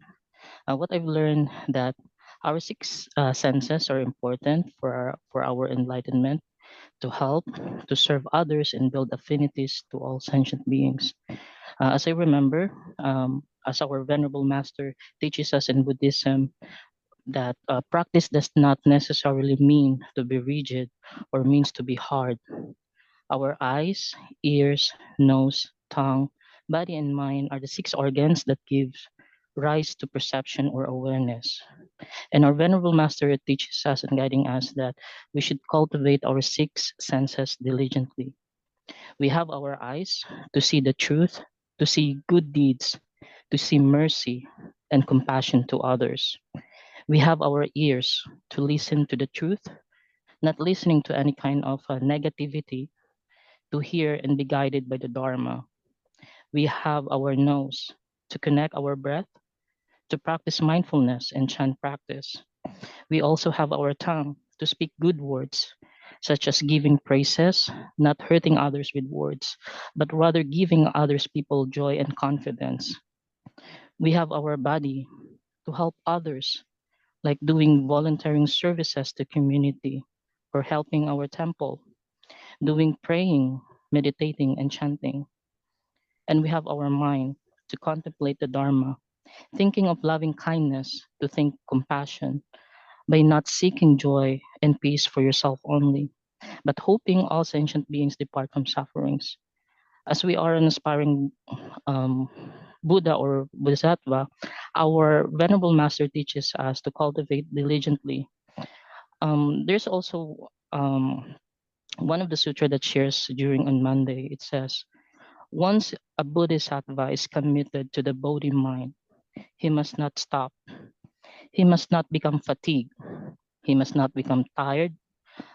Speaker 4: What I've learned that our six senses are important for our enlightenment, to help, to serve others, and build affinities to all sentient beings. As I remember, as our Venerable Master teaches us in Buddhism, that practice does not necessarily mean to be rigid or means to be hard. Our eyes, ears, nose, tongue, body, and mind are the six organs that give rise to perception or awareness. And our Venerable Master teaches us and guiding us that we should cultivate our six senses diligently. We have our eyes to see the truth, to see good deeds, to see mercy and compassion to others. We have our ears to listen to the truth, not listening to any kind of negativity, to hear and be guided by the Dharma. We have our nose to connect our breath, to practice mindfulness and chant practice. We also have our tongue to speak good words, such as giving praises, not hurting others with words, but rather giving others people joy and confidence. We have our body to help others, like doing volunteering services to community or helping our temple, doing praying, meditating, and chanting. And we have our mind to contemplate the Dharma, thinking of loving kindness, to think compassion, by not seeking joy and peace for yourself only, but hoping all sentient beings depart from sufferings. As we are an aspiring um, Buddha or Bodhisattva, our Venerable Master teaches us to cultivate diligently. There's also one of the sutra that shares during on Monday. It says, once a Bodhisattva is committed to the Bodhi mind, he must not stop. He must not become fatigued. He must not become tired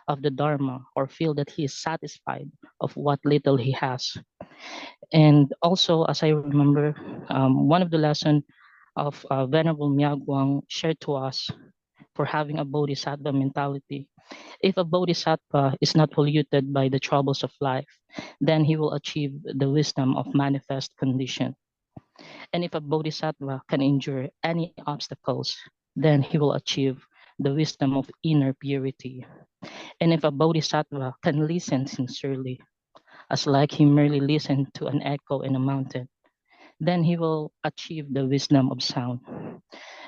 Speaker 4: of the Dharma or feel that he is satisfied of what little he has. And also, as I remember, one of the lesson of Venerable Miagwang shared to us for having a Bodhisattva mentality. If a Bodhisattva is not polluted by the troubles of life, then he will achieve the wisdom of manifest condition. And if a Bodhisattva can endure any obstacles, then he will achieve the wisdom of inner purity. And if a Bodhisattva can listen sincerely, as like he merely listened to an echo in a mountain, then he will achieve the wisdom of sound.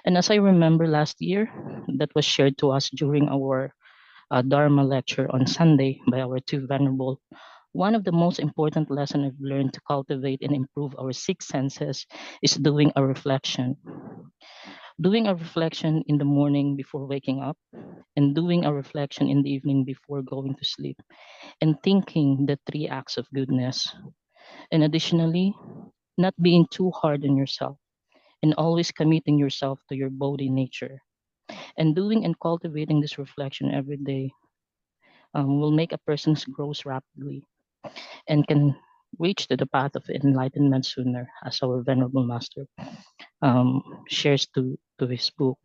Speaker 4: And as I remember last year, that was shared to us during our Dharma lecture on Sunday by our two venerable. One of the most important lessons I've learned to cultivate and improve our six senses is doing a reflection. Doing a reflection in the morning before waking up, and doing a reflection in the evening before going to sleep, and thinking the three acts of goodness. And additionally, not being too hard on yourself, and always committing yourself to your Bodhi nature. And doing and cultivating this reflection every day will make a person grows rapidly and can reach to the path of enlightenment sooner, as our Venerable Master shares to his book.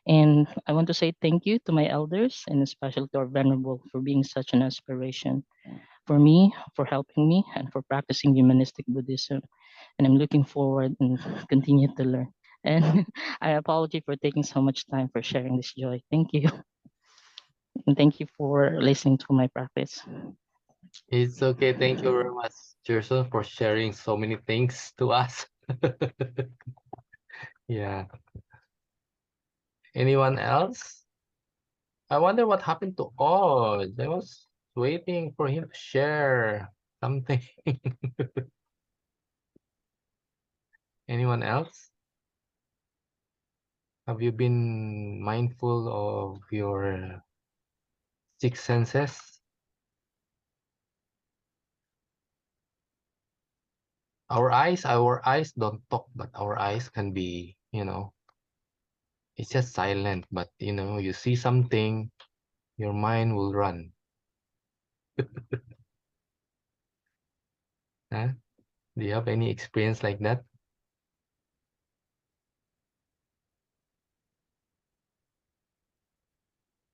Speaker 4: And I want to say thank you to my elders and especially to our Venerable for being such an inspiration for me, for helping me, and for practicing humanistic Buddhism. And I'm looking forward and continue to learn. And I apologize for taking so much time for sharing this joy. Thank you. And thank you for listening to my practice.
Speaker 1: It's okay. Thank you very much, Jerson, for sharing so many things to us. Yeah. Anyone else? I wonder what happened to Oz. I was waiting for him to share something. Anyone else? Have you been mindful of your six senses? Our eyes don't talk, but our eyes can be, it's just silent, but you see something, your mind will run. Huh? Do you have any experience like that?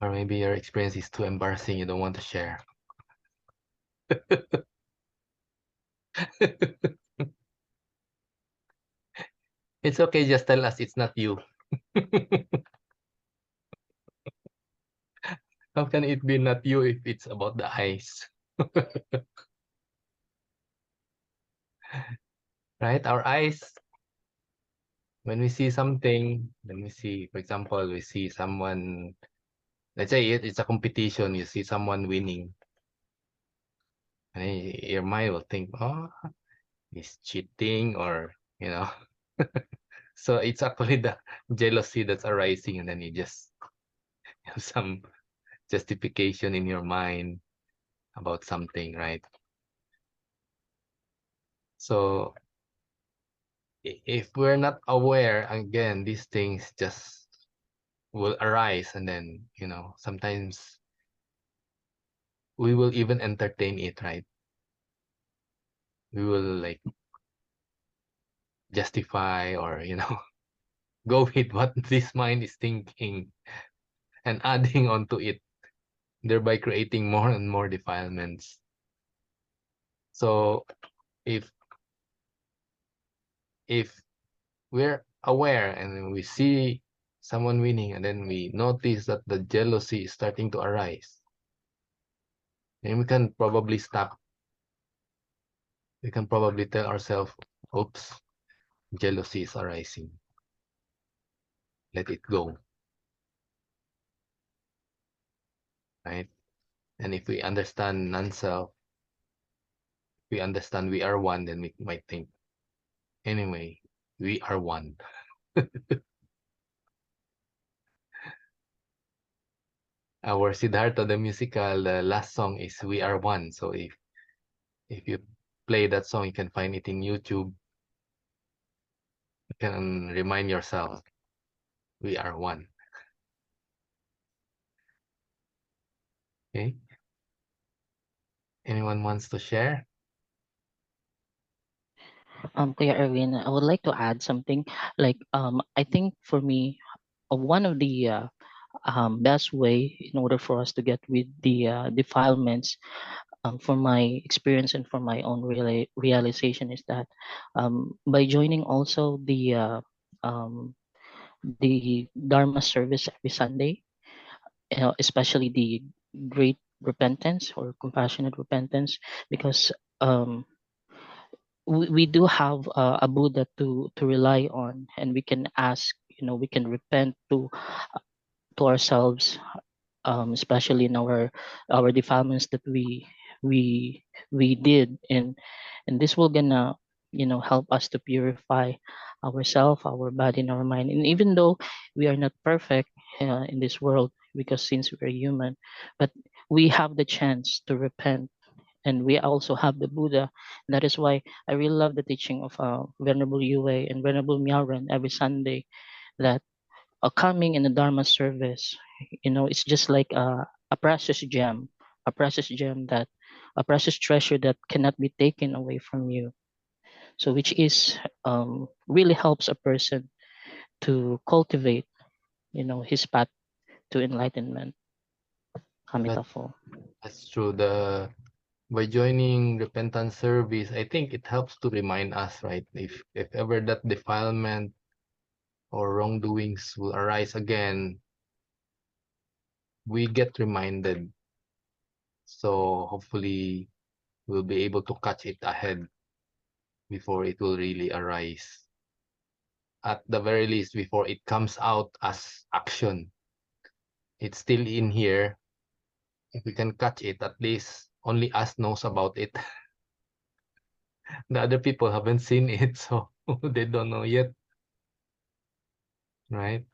Speaker 1: Or maybe your experience is too embarrassing, you don't want to share. It's okay, just tell us it's not you. How can it be not you if it's about the eyes? Right? Our eyes, when we see something, when we see, for example, we see someone, let's say it's a competition, you see someone winning, and your mind will think, oh, he's cheating, or, you know. So it's actually the jealousy that's arising, and then you just have some justification in your mind about something, right? So if we're not aware, again, these things just will arise, and then, you know, sometimes we will even entertain it, right? We will like justify, or, you know, go with what this mind is thinking and adding onto it, thereby creating more and more defilements. So if we're aware and we see someone winning, and then we notice that the jealousy is starting to arise, then we can probably stop. We can probably tell ourselves, oops, jealousy is arising. Let it go. Right? And if we understand non-self, we understand we are one, then we might think, anyway, we are one. Our Siddhartha the musical, the last song is We Are One. So if you play that song, you can find it in YouTube. You can remind yourself, we are one. Okay. Anyone wants to share?
Speaker 4: Kuya Erwin, I would like to add something. Like, I think for me, one of the best way in order for us to get rid the defilements, from my experience and from my own realization, is that by joining also the Dharma service every Sunday, especially the great repentance or compassionate repentance, because um, we do have a Buddha to rely on, and we can ask, we can repent to ourselves, especially in our defilements that we did, and this will gonna help us to purify ourselves, our body, and our mind. And even though we are not perfect in this world, because since we're human, but we have the chance to repent, and we also have the Buddha. That is why I really love the teaching of Venerable Yue and Venerable Miaoren every Sunday, that coming in the Dharma service, it's just like a precious gem, that a precious treasure that cannot be taken away from you. So, which is really helps a person to cultivate, his path to enlightenment.
Speaker 1: That,
Speaker 4: Hamitafo.
Speaker 1: that's true. By joining repentance service, I think it helps to remind us, right? If ever that defilement or wrongdoings will arise again, we get reminded. So hopefully we'll be able to catch it ahead before it will really arise. At the very least, before it comes out as action. It's still in here. If we can catch it, at least only us knows about it. The other people haven't seen it, so they don't know yet. Right?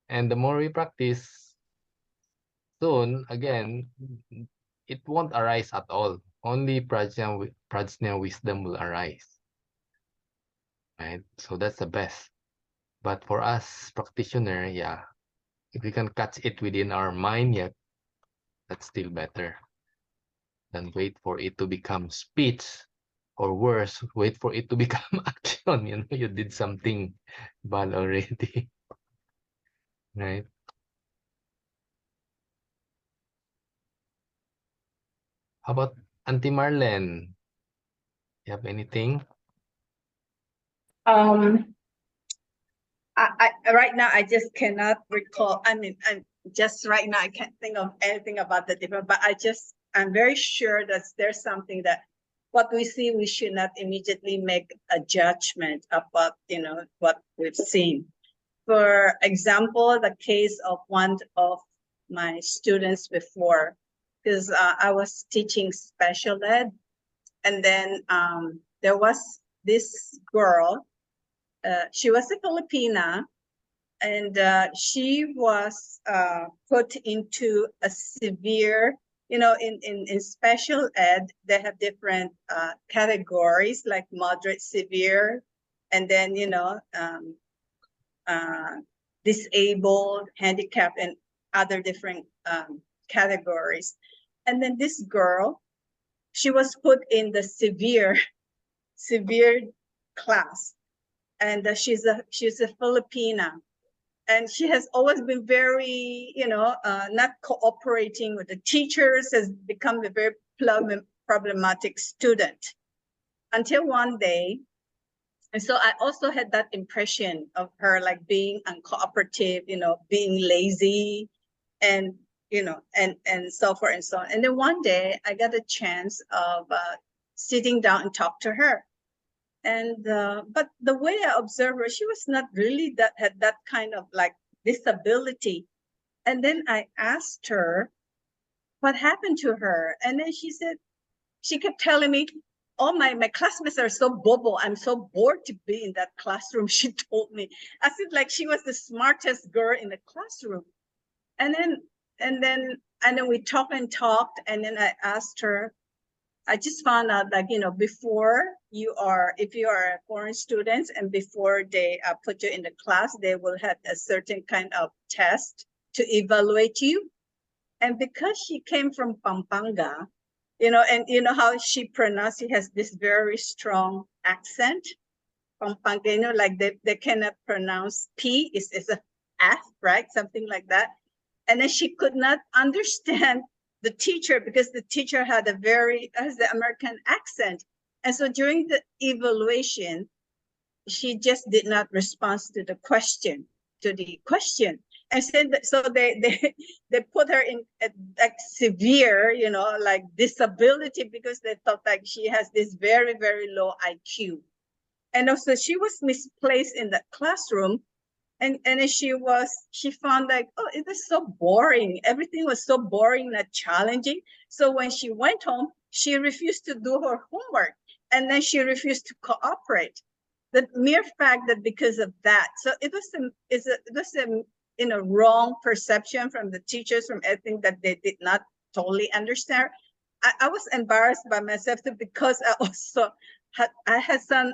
Speaker 1: And the more we practice, soon, again, it won't arise at all. Only prajna wisdom will arise. Right? So that's the best. But for us practitioner, yeah, if we can catch it within our mind, yeah, that's still better than wait for it to become speech, or worse, wait for it to become action. You did something bad already. Right? How about Auntie Marlene? You have anything?
Speaker 6: Right now I just cannot recall. I mean, I'm just right now I can't think of anything about the different, but I'm very sure that there's something that what we see, we should not immediately make a judgment about, what we've seen. For example, the case of one of my students before, because I was teaching special ed, and then there was this girl. She was a Filipina, and she was put into a severe, in special ed, they have different categories like moderate, severe, and then, disabled, handicapped, and other different categories. And then this girl, she was put in the severe class, and she's a Filipina, and she has always been very, not cooperating with the teachers, has become a very problematic student until one day. And so I also had that impression of her like being uncooperative, being lazy, and and so forth and so on. And then one day I got a chance of sitting down and talk to her. And but the way I observed her, she was not really had that kind of like disability. And then I asked her what happened to her, and then she said, she kept telling me, "Oh, my classmates are so bobo. I'm so bored to be in that classroom." She told me, I said, like she was the smartest girl in the classroom. And then we talked and talked, and then I asked her, I just found out, like, before if you are a foreign student, and before they put you in the class, they will have a certain kind of test to evaluate you. And because she came from Pampanga, and you know how she pronounced, she has this very strong accent. Pampanga, like they cannot pronounce P, is a F, right? Something like that. And then she could not understand the teacher because the teacher has the American accent. And so during the evaluation, she just did not respond to the question. And so they put her in like severe, like disability, because they thought like she has this very, very low IQ. And also she was misplaced in the classroom. And she found like, oh, it is so boring. Everything was so boring, not challenging. So when she went home, she refused to do her homework, and then she refused to cooperate. The mere fact that because of that, so it was a wrong perception from the teachers, from everything that they did not totally understand. I was embarrassed by myself too, because I also had some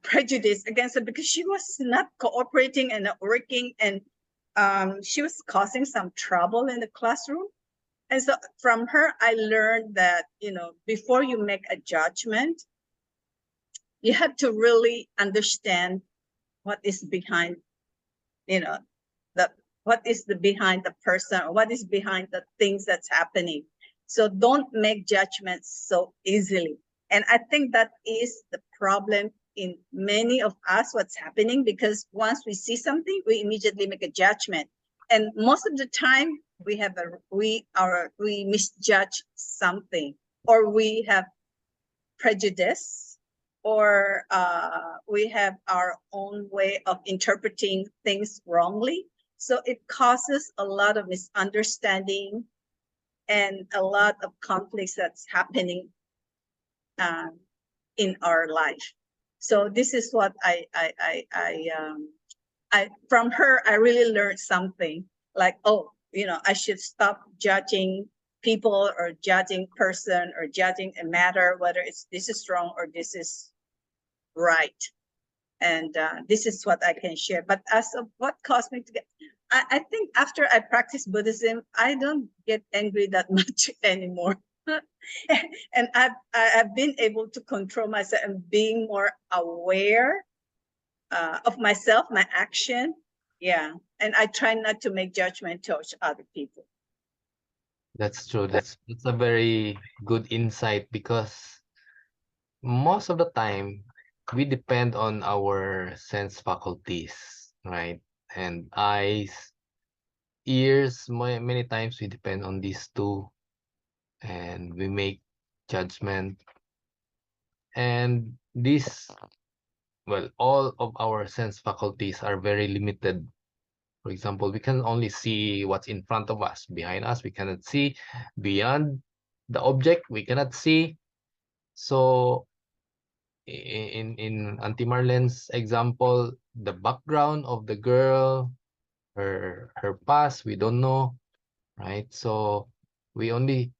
Speaker 6: prejudice against her, because she was not cooperating and not working, and she was causing some trouble in the classroom. And so from her, I learned that, before you make a judgment, you have to really understand what is behind, what is behind the person, or what is behind the things that's happening. So don't make judgments so easily. And I think that is the problem in many of us, what's happening, because once we see something, we immediately make a judgment. And most of the time we misjudge something, or we have prejudice, or we have our own way of interpreting things wrongly. So it causes a lot of misunderstanding and a lot of conflicts that's happening in our life. So this is what from her, I really learned something like, oh, I should stop judging people, or judging person, or judging a matter, whether this is wrong or this is right. And this is what I can share. But as of what caused me to get, I think after I practice Buddhism, I don't get angry that much anymore. And I've been able to control myself and being more aware of myself, my action. Yeah. And I try not to make judgment towards other people.
Speaker 1: That's true. That's a very good insight because most of the time we depend on our sense faculties, right? And eyes, ears, many times we depend on these two and we make judgment. And this, well, all of our sense faculties are very limited. For example, we can only see what's in front of us. Behind us, we cannot see. Beyond the object, we cannot see. So in Auntie Marlene's example, the background of the girl, her past, we don't know, right? So we only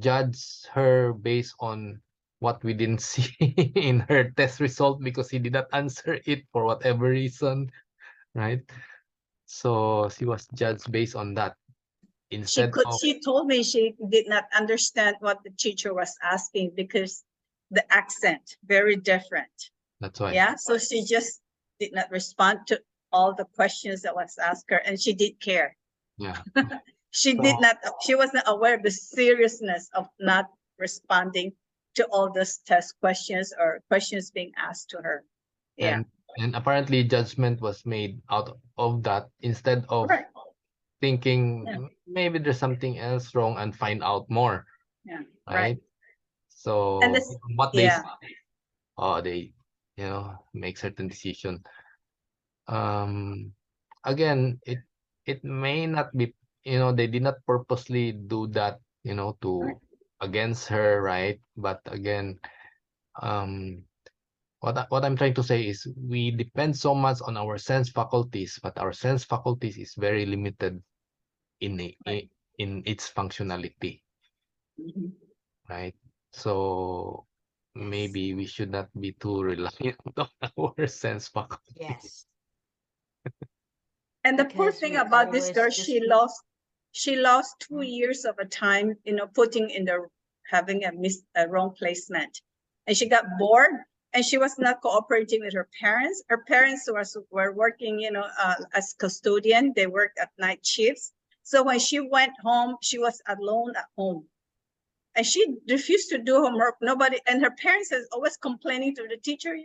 Speaker 1: judge her based on what we didn't see in her test result because he did not answer it for whatever reason, right? So she was judged based on that instead of
Speaker 6: She told me she did not understand what the teacher was asking because the accent very different.
Speaker 1: that's why.
Speaker 6: Yeah, so she just did not respond to all the questions that was asked her, and she did care.
Speaker 1: Yeah.
Speaker 6: She
Speaker 1: So-
Speaker 6: did not, she wasn't aware of the seriousness of not responding to all those test questions or questions being asked to her. Yeah,
Speaker 1: And apparently judgment was made out of that instead of
Speaker 6: right.
Speaker 1: thinking
Speaker 6: Yeah.
Speaker 1: maybe there's something else wrong and find out more,
Speaker 6: Yeah,
Speaker 1: right?
Speaker 6: right.
Speaker 1: So
Speaker 6: And this,
Speaker 1: what they
Speaker 6: yeah,
Speaker 1: they make certain decision. Again, it may not be, they did not purposely do that, to against her, right? But again, what I'm trying to say is we depend so much on our sense faculties, but our sense faculties is very limited in
Speaker 6: Right.
Speaker 1: in its functionality,
Speaker 6: Mhm.
Speaker 1: right? So maybe we should not be too reliant on our sense faculties.
Speaker 2: Yes.
Speaker 6: And the poor
Speaker 2: Because
Speaker 6: thing
Speaker 2: we
Speaker 6: about this
Speaker 2: always
Speaker 6: girl,
Speaker 2: just
Speaker 6: she lost 2 years of a time, putting in the having a wrong placement, and she got bored, and she was not cooperating with her parents. Her parents were working, as custodian. They worked at night shifts. So when she went home, she was alone at home. And she refused to do homework. Nobody, and her parents is always complaining to the teacher,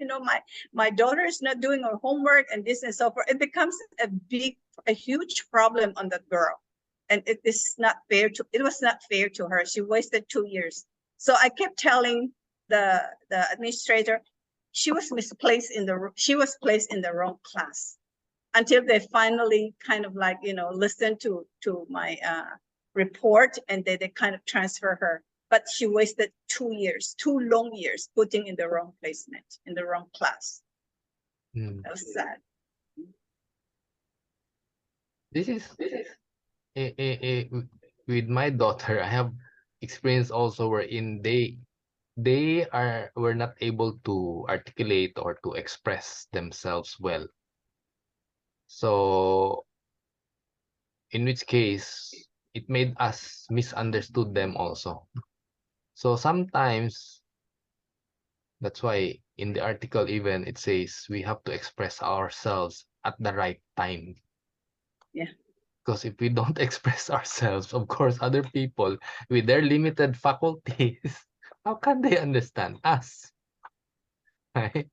Speaker 6: my daughter is not doing her homework and this and so forth. It becomes a huge problem on that girl. And it was not fair to her. She wasted 2 years. So I kept telling the administrator, she was placed in the wrong class, until they finally kind of listened to my report, and they kind of transfer her. But she wasted 2 years, 2 long years, putting in the wrong placement, in the wrong class.
Speaker 1: Hmm.
Speaker 6: That was sad.
Speaker 1: This is with my daughter. I have experience also wherein were not able to articulate or to express themselves well. So in which case it made us misunderstood them also. So sometimes that's why in the article even it says we have to express ourselves at the right time.
Speaker 6: Yeah.
Speaker 1: Because if we don't express ourselves, of course, other people with their limited faculties, how can they understand us? Right?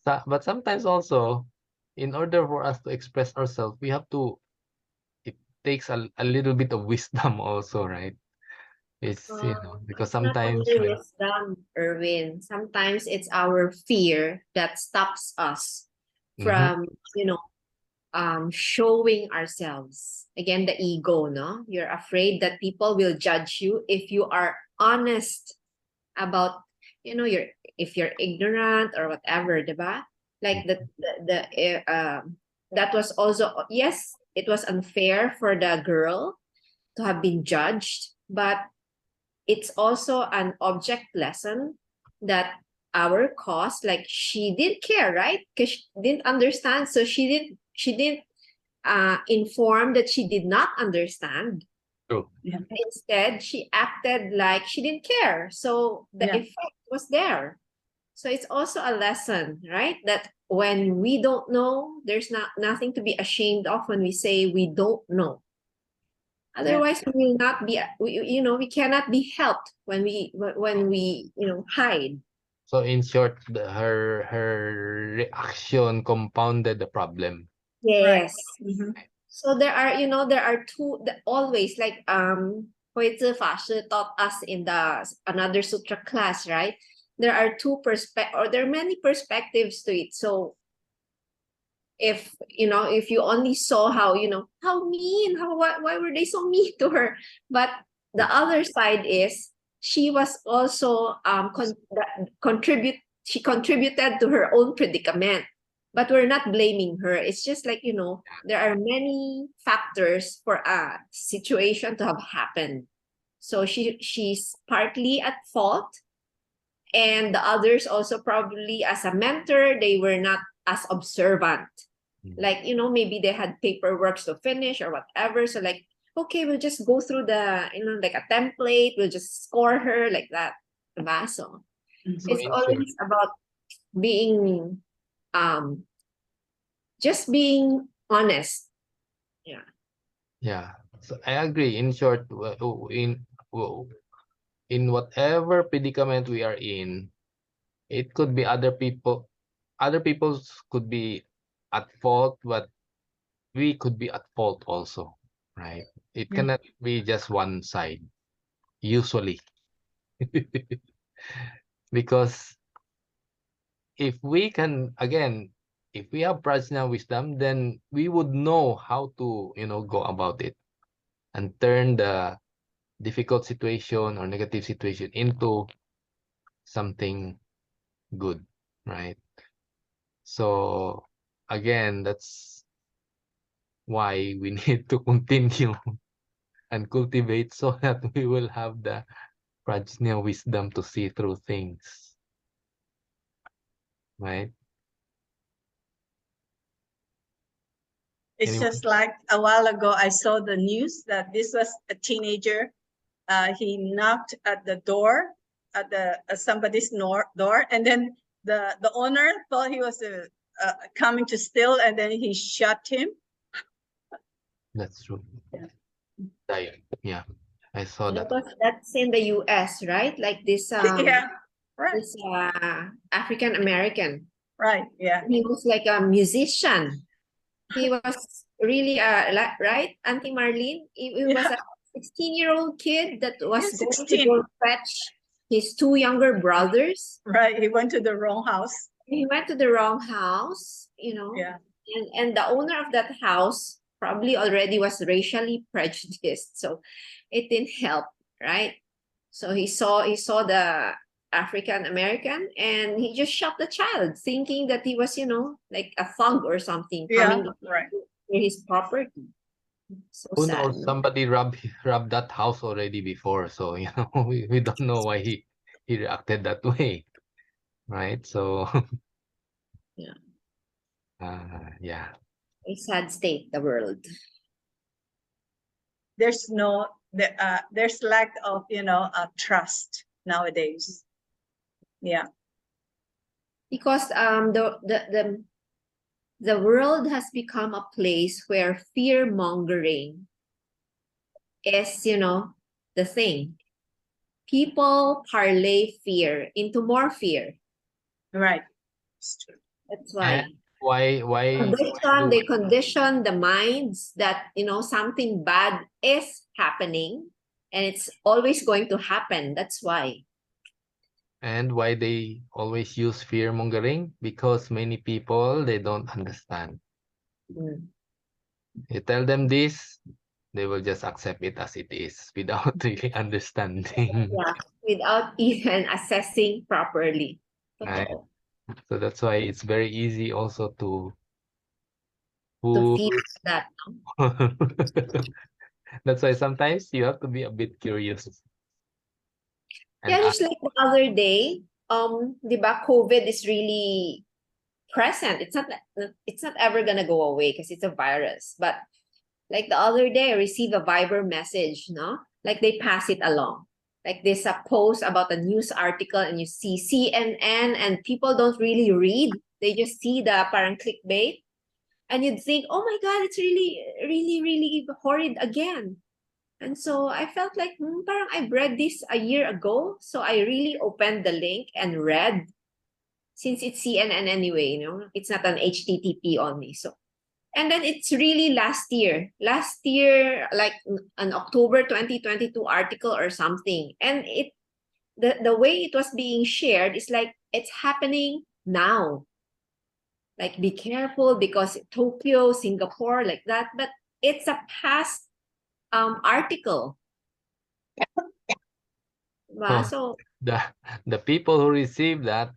Speaker 1: But sometimes also, in order for us to express ourselves, it takes a little bit of wisdom also, right? It's, because
Speaker 7: It's not
Speaker 1: sometimes
Speaker 7: only wisdom, Erwin. Sometimes it's our fear that stops us from, showing ourselves. Again, the ego, no? You're afraid that people will judge you if you are honest about, if you're ignorant or whatever, diba? Like that was also, yes, it was unfair for the girl to have been judged, but it's also an object lesson that our cause, like she did care, right? Because she didn't understand, so she didn't inform that she did not understand.
Speaker 1: True.
Speaker 6: Yeah.
Speaker 7: Instead, she acted like she didn't care, so the
Speaker 6: Yeah.
Speaker 7: effect was there. So it's also a lesson, right? That when we don't know, there's nothing to be ashamed of when we say we don't know. Otherwise, we will not be, we cannot be helped when we hide.
Speaker 1: So in short, her reaction compounded the problem.
Speaker 7: Yes.
Speaker 6: Mhm.
Speaker 7: So there are two always like Hui Zi Fa Shi taught us in the another sutra class, right? There are there are many perspectives to it. So if you only saw how mean, why were they so mean to her? But the other side is she was also she contributed to her own predicament. But we're not blaming her. It's just like, there are many factors for a situation to have happened. So she's partly at fault. And the others also probably as a mentor, they were not as observant. Like, maybe they had paperwork to finish or whatever. So like, okay, we'll just go through the, like a template. We'll just score her like that. Diba? So
Speaker 1: So
Speaker 7: it's
Speaker 1: in
Speaker 7: always about being just being honest.
Speaker 1: Yeah, so I agree. In short, in whatever predicament we are in, it could be other people's could be at fault, but we could be at fault also, right? It
Speaker 6: Yeah.
Speaker 1: cannot be just one side, usually. Because if we can, again, if we have prajna wisdom, then we would know how to, go about it and turn the difficult situation or negative situation into something good, right? So again, that's why we need to continue and cultivate so that we will have the prajna wisdom to see through things, right?
Speaker 6: It's
Speaker 1: Anyone?
Speaker 6: just like a while ago, I saw the news that this was a teenager. He knocked at the door, at the somebody's door, and then the owner thought he was coming to steal, and then he shot him.
Speaker 1: That's true.
Speaker 6: Yeah.
Speaker 1: Yeah, I saw that.
Speaker 7: That's in the US, right? Like this
Speaker 6: Yeah, right,
Speaker 7: this African American.
Speaker 6: right, yeah.
Speaker 7: He was like a musician. He was really right, Auntie Marlene? He was a 16-year-old kid that was
Speaker 6: Yeah,
Speaker 7: going to
Speaker 6: 16.
Speaker 7: go fetch his two younger brothers.
Speaker 6: Right, he went to the wrong house.
Speaker 7: He went to the wrong house,
Speaker 6: Yeah,
Speaker 7: and the owner of that house probably already was racially prejudiced, so it didn't help, right? So he saw the African American and he just shot the child, thinking that he was, like a thug or something
Speaker 6: yeah,
Speaker 7: coming
Speaker 6: right.
Speaker 7: to his property. So
Speaker 1: Who
Speaker 7: sad.
Speaker 1: knows? Somebody robbed that house already before, so we don't know why he reacted that way, right? So
Speaker 7: Yeah.
Speaker 1: yeah.
Speaker 7: A sad state, the world.
Speaker 6: There's there's lack of trust nowadays. Yeah,
Speaker 7: Because the world has become a place where fear mongering is, the thing. People parlay fear into more fear.
Speaker 6: right.
Speaker 7: That's why.
Speaker 1: Why
Speaker 7: They condition the minds that, something bad is happening and it's always going to happen. That's why.
Speaker 1: and why they always use fear mongering? Because many people, they don't understand. You tell them this, they will just accept it as it is without really understanding.
Speaker 7: Yeah, without even assessing properly.
Speaker 1: Right. So that's why it's very easy also to
Speaker 7: Feel that.
Speaker 1: That's why sometimes you have to be a bit curious. And
Speaker 7: Yeah, just like the other day, diba, COVID is really present. It's not ever gonna go away because it's a virus. But like the other day, I received a Viber message, no? Like they pass it along. Like there's a post about a news article and you see CNN and people don't really read. They just see the parang clickbait. And you'd think, oh my God, it's really, really, really horrid again. And so I felt like, parang I've read this a year ago. So I really opened the link and read, since it's CNN anyway, it's not an HTTP only. So, and then it's really last year, like an October 2022 article or something. And the way it was being shared is like, it's happening now. Like, be careful because Tokyo, Singapore, like that. But it's a past article.
Speaker 1: Oh.
Speaker 7: So
Speaker 1: The people who receive that,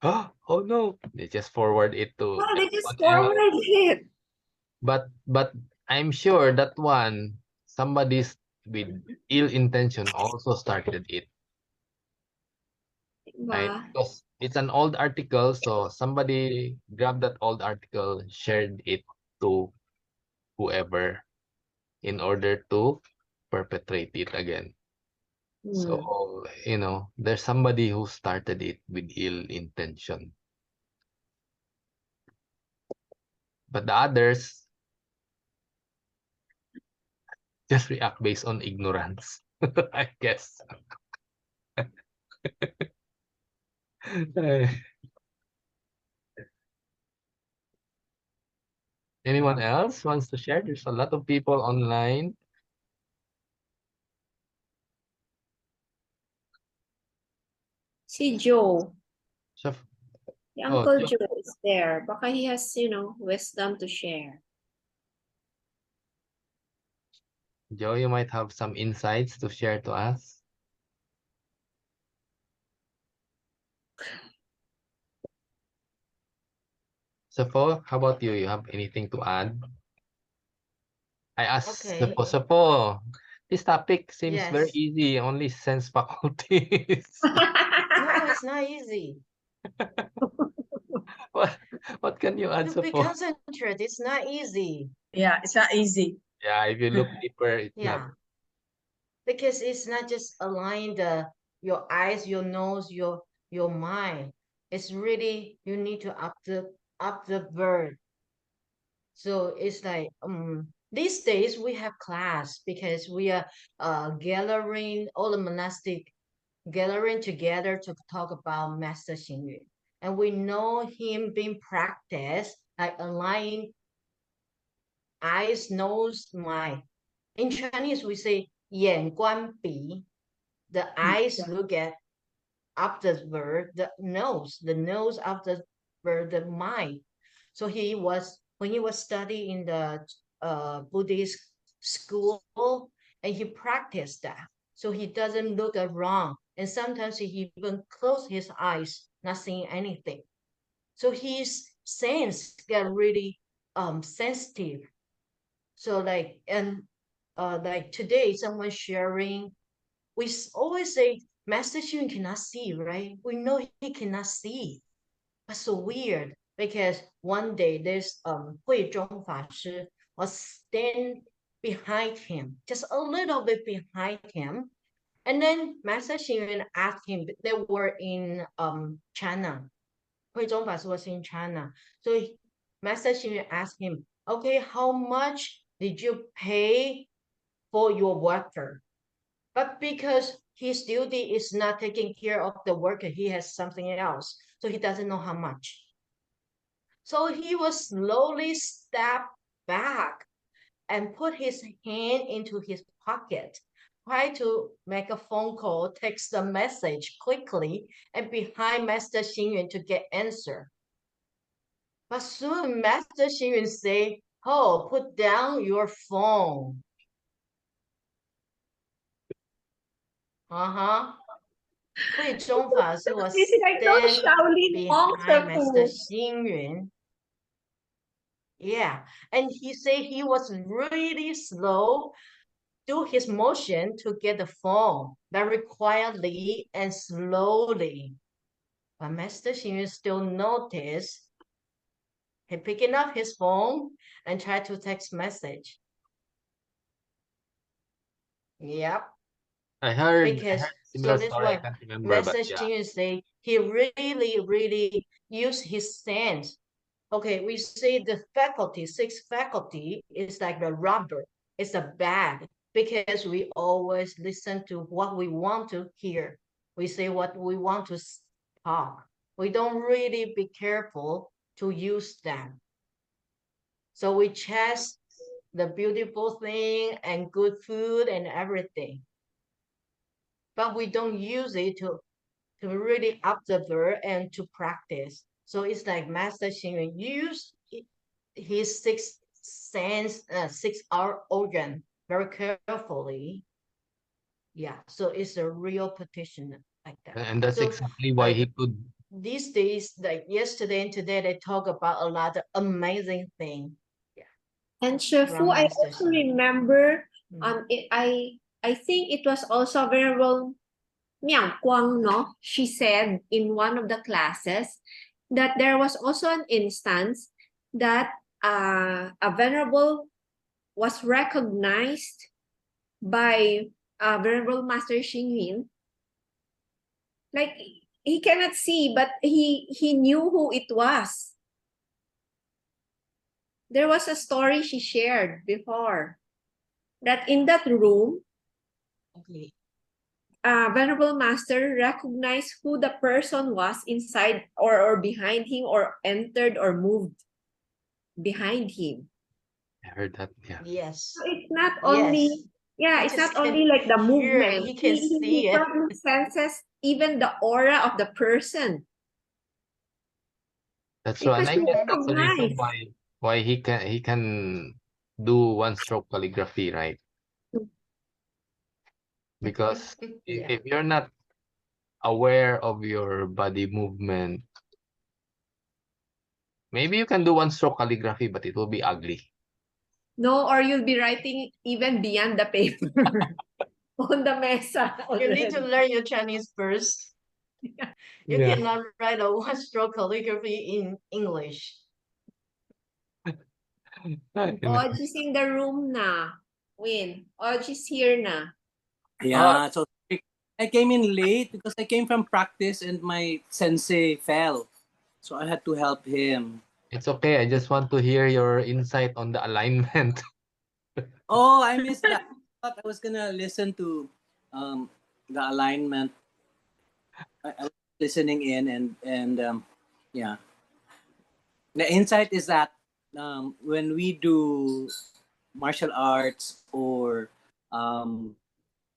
Speaker 1: oh no, they just forward it to
Speaker 7: they just
Speaker 1: everyone else.
Speaker 7: forward it.
Speaker 1: But I'm sure that one, somebody's with ill intention also started it, right?
Speaker 7: Diba?
Speaker 1: Because it's an old article, so somebody grabbed that old article, shared it to whoever in order to perpetrate it again. So, there's somebody who started it with ill intention. But the others just react based on ignorance, I guess. Anyone else wants to share? There's a lot of people online.
Speaker 7: Si Joe,
Speaker 1: So,
Speaker 7: si
Speaker 1: oh,
Speaker 7: Uncle Joe is there. Baka he has, wisdom to share.
Speaker 1: Joe, you might have some insights to share to us. Sefo, how about you? You have anything to add? I asked
Speaker 2: Okay.
Speaker 1: Sefo, this topic seems very
Speaker 2: Yes.
Speaker 1: easy, only sense faculties.
Speaker 2: No, it's not easy.
Speaker 1: What can you add,
Speaker 2: To be
Speaker 1: Sefo?
Speaker 2: concentrated, it's not easy.
Speaker 6: Yeah, it's not easy.
Speaker 1: Yeah, if you look deeper, it's not.
Speaker 2: Yeah. Because it's not just align your eyes, your nose, your mind. It's really you need to observe. So it's like these days we have class because we are gathering all the monastic gathering together to talk about Master Xing Yun. And we know him being practiced like aligning eyes, nose, mind. In Chinese we say 眼观鼻, the eyes look at observer, the nose observer the mind. So when he was studying in the Buddhist school, and he practiced that. So he doesn't look around, and sometimes he even close his eyes, not seeing anything. So his sense get really sensitive. So like today, someone sharing, we always say Master Xun cannot see, right? We know he cannot see. But so weird because one day there's Hui Zhong Fa Shi was stand behind him, just a little bit behind him. And then Master Xing asked him, they were in China. Hui Zhong Fa Shi was in China. So Master Xing asked him, okay, how much did you pay for your worker? But because his duty is not taking care of the worker, he has something else. So he doesn't know how much. So he was slowly step back and put his hand into his pocket, try to make a phone call, text the message quickly, and behind Master Xing Yun to get answer. But soon Master Xing Yun say, "Oh, put down your phone." Hui Zhongfa was
Speaker 7: It's like those
Speaker 1: stand
Speaker 7: Shaolin monks
Speaker 1: behind Master
Speaker 7: too.
Speaker 1: Xing Yun. Yeah, and he said he was really slow, do his motion to get the phone very quietly and slowly. But Master Xing Yun still noticed. He picking up his phone and tried to text message. Yep. I heard
Speaker 2: Because
Speaker 1: similar
Speaker 2: that's
Speaker 1: story. I
Speaker 2: why
Speaker 1: can't remember, but
Speaker 2: Master
Speaker 1: yeah.
Speaker 2: Xing Yun say he really used his sense. Okay, we say the faculty, sixth faculty is like the rubber. It's a bag. because we always listen to what we want to hear. We say what we want to talk. We don't really be careful to use them. So we chase the beautiful thing and good food and everything. But we don't use it to really observe and to practice. So it's like Master Xing Yun use his sixth sense, 6 hour organ very carefully. Yeah, so it's a real petition like that.
Speaker 1: And that's
Speaker 2: So,
Speaker 1: exactly why he could.
Speaker 2: These days, like yesterday and today, they talk about a lot of amazing things.
Speaker 7: And Shifu, I
Speaker 2: Master
Speaker 7: also
Speaker 2: Xing.
Speaker 7: remember
Speaker 2: Mm.
Speaker 7: I think it was also Venerable Miang Guang, no? She said in one of the classes that there was also an instance that a venerable was recognized by Venerable Master Xing Yun. Like he cannot see, but he knew who it was. There was a story she shared before that in that room,
Speaker 2: Okay.
Speaker 7: Venerable Master recognized who the person was inside or behind him or entered or moved behind him.
Speaker 1: I heard that. Yeah.
Speaker 2: Yes.
Speaker 7: So it's not
Speaker 2: Yes.
Speaker 7: only, yeah,
Speaker 2: He
Speaker 7: it's
Speaker 2: just
Speaker 7: not only like the
Speaker 2: hear,
Speaker 7: movement.
Speaker 2: he can see it.
Speaker 7: probably senses even the aura of the person.
Speaker 1: That's true. And
Speaker 7: Because
Speaker 1: I
Speaker 7: he
Speaker 1: guess that's the reason
Speaker 7: recognized.
Speaker 1: why he can do one stroke calligraphy, right? Because
Speaker 2: Yeah.
Speaker 1: if you're not aware of your body movement, maybe you can do one stroke calligraphy, but it will be ugly.
Speaker 7: No, or you'll be writing even beyond the paper on the mesa.
Speaker 2: You need to
Speaker 7: already.
Speaker 2: learn your Chinese first. You
Speaker 1: Yeah.
Speaker 2: cannot write a one-stroke calligraphy in English.
Speaker 7: Oji's in the room na. Win. Oji's here na.
Speaker 8: Yeah, so I came in late because I came from practice and my sensei fell. So I had to help him.
Speaker 1: It's okay. I just want to hear your insight on the alignment.
Speaker 8: Oh, I missed that. I thought I was gonna listen to the alignment. I was listening in and yeah. The insight is that when we do martial arts or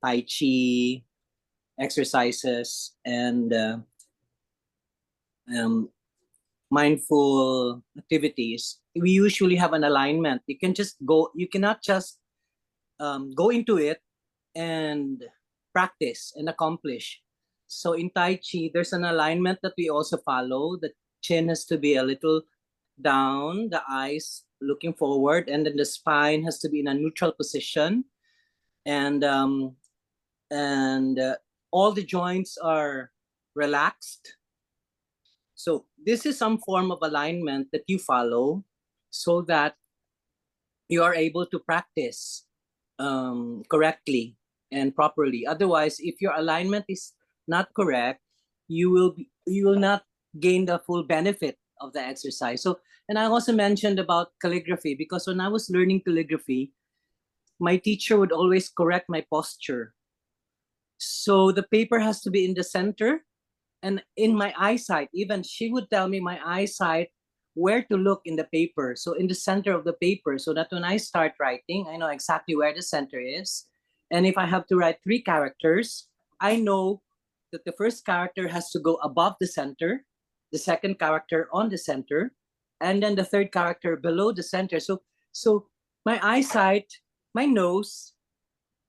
Speaker 8: Tai Chi exercises and mindful activities, we usually have an alignment. You cannot just go into it and practice and accomplish. So in Tai Chi, there's an alignment that we also follow. The chin has to be a little down, the eyes looking forward, and then the spine has to be in a neutral position. And all the joints are relaxed. So this is some form of alignment that you follow so that you are able to practice correctly and properly. Otherwise, if your alignment is not correct, you will not gain the full benefit of the exercise. So, and I also mentioned about calligraphy because when I was learning calligraphy, my teacher would always correct my posture. So the paper has to be in the center and in my eyesight. Even she would tell me my eyesight where to look in the paper. So in the center of the paper, so that when I start writing, I know exactly where the center is. And if I have to write 3 characters, I know that the first character has to go above the center, the second character on the center, and then the third character below the center. So my eyesight, my nose,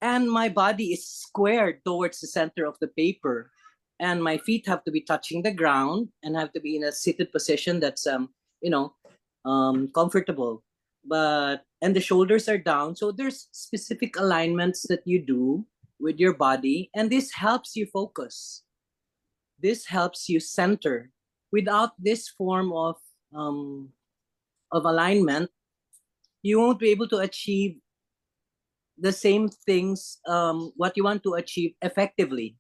Speaker 8: and my body is squared towards the center of the paper. And my feet have to be touching the ground and have to be in a seated position that's comfortable. And the shoulders are down. So there's specific alignments that you do with your body, and this helps you focus. This helps you center. Without this form of alignment, you won't be able to achieve the same things what you want to achieve effectively.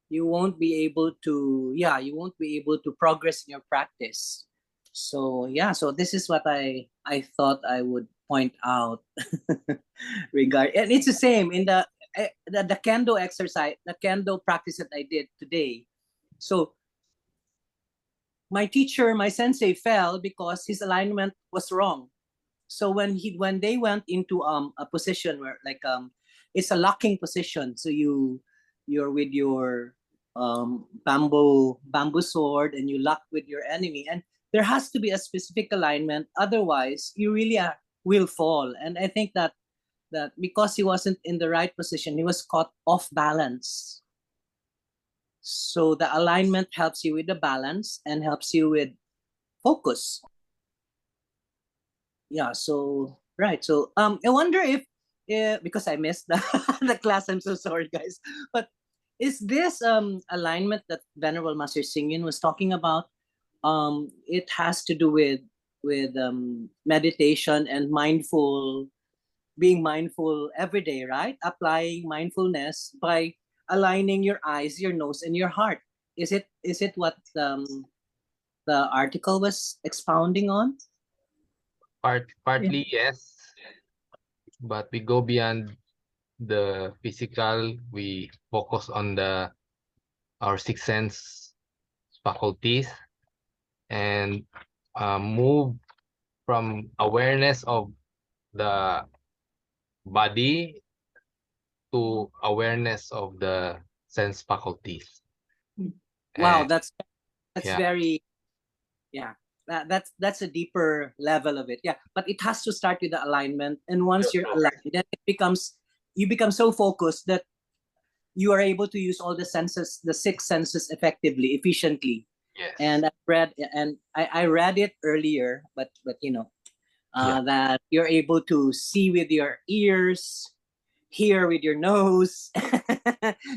Speaker 8: You won't be able to progress in your practice. So yeah, so this is what I thought I would point out and it's the same in the kendo exercise, the kendo practice that I did today. So my teacher, my sensei, fell because his alignment was wrong. So when they went into a position where like it's a locking position, so you're with your bamboo sword and you lock with your enemy, and there has to be a specific alignment, otherwise you really will fall. And I think that because he wasn't in the right position, he was caught off balance. So the alignment helps you with the balance and helps you with focus. Yeah, so right. So I wonder if because I missed the class, I'm so sorry guys. But is this alignment that Venerable Master Xing Yun was talking about? It has to do with meditation and being mindful every day, right? Applying mindfulness by aligning your eyes, your nose, and your heart. Is it what the article was expounding on?
Speaker 1: Partly yes, but we go beyond the physical. We focus on our six sense faculties and move from awareness of the body to awareness of the sense faculties.
Speaker 8: Wow,
Speaker 1: And
Speaker 8: that's
Speaker 1: yeah.
Speaker 8: very, yeah. That's a deeper level of it. Yeah, but it has to start with the alignment, and once you're aligned, then you become so focused that you are able to use all the senses, the six senses, effectively, efficiently.
Speaker 1: Yes.
Speaker 8: And I read it earlier, but you know, that you're able to see with your ears, hear with your nose.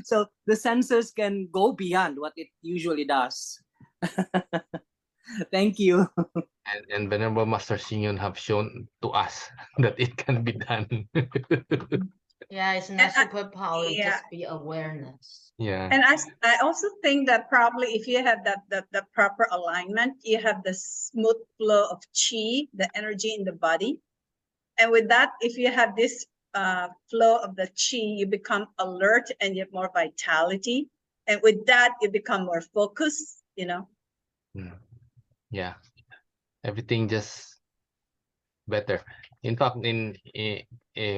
Speaker 8: So the senses can go beyond what it usually does. Thank you.
Speaker 1: And Venerable Master Xing Yun have shown to us that it can be done.
Speaker 2: Yeah, it's not
Speaker 6: And
Speaker 2: superpower,
Speaker 6: yeah.
Speaker 2: just be awareness.
Speaker 1: Yeah.
Speaker 6: And I also think that probably if you have the proper alignment, you have the smooth flow of chi, the energy in the body. And with that, if you have this flow of the chi, you become alert and you have more vitality. And with that, you become more focused, you know.
Speaker 1: Yeah. Everything just better. In fact, in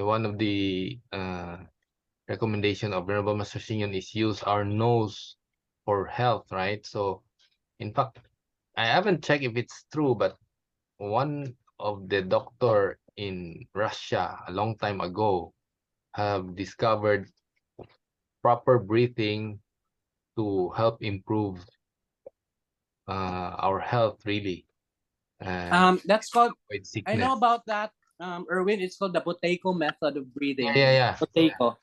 Speaker 1: one of the recommendation of Venerable Master Xing Yun is use our nose for health, right? So in fact, I haven't checked if it's true, but one of the doctor in Russia a long time ago have discovered proper breathing to help improve our health, really.
Speaker 8: That's called,
Speaker 1: Avoid sickness.
Speaker 8: I know about that, Erwin. It's called the Buteyko method of breathing.
Speaker 1: Yeah.
Speaker 8: Buteyko.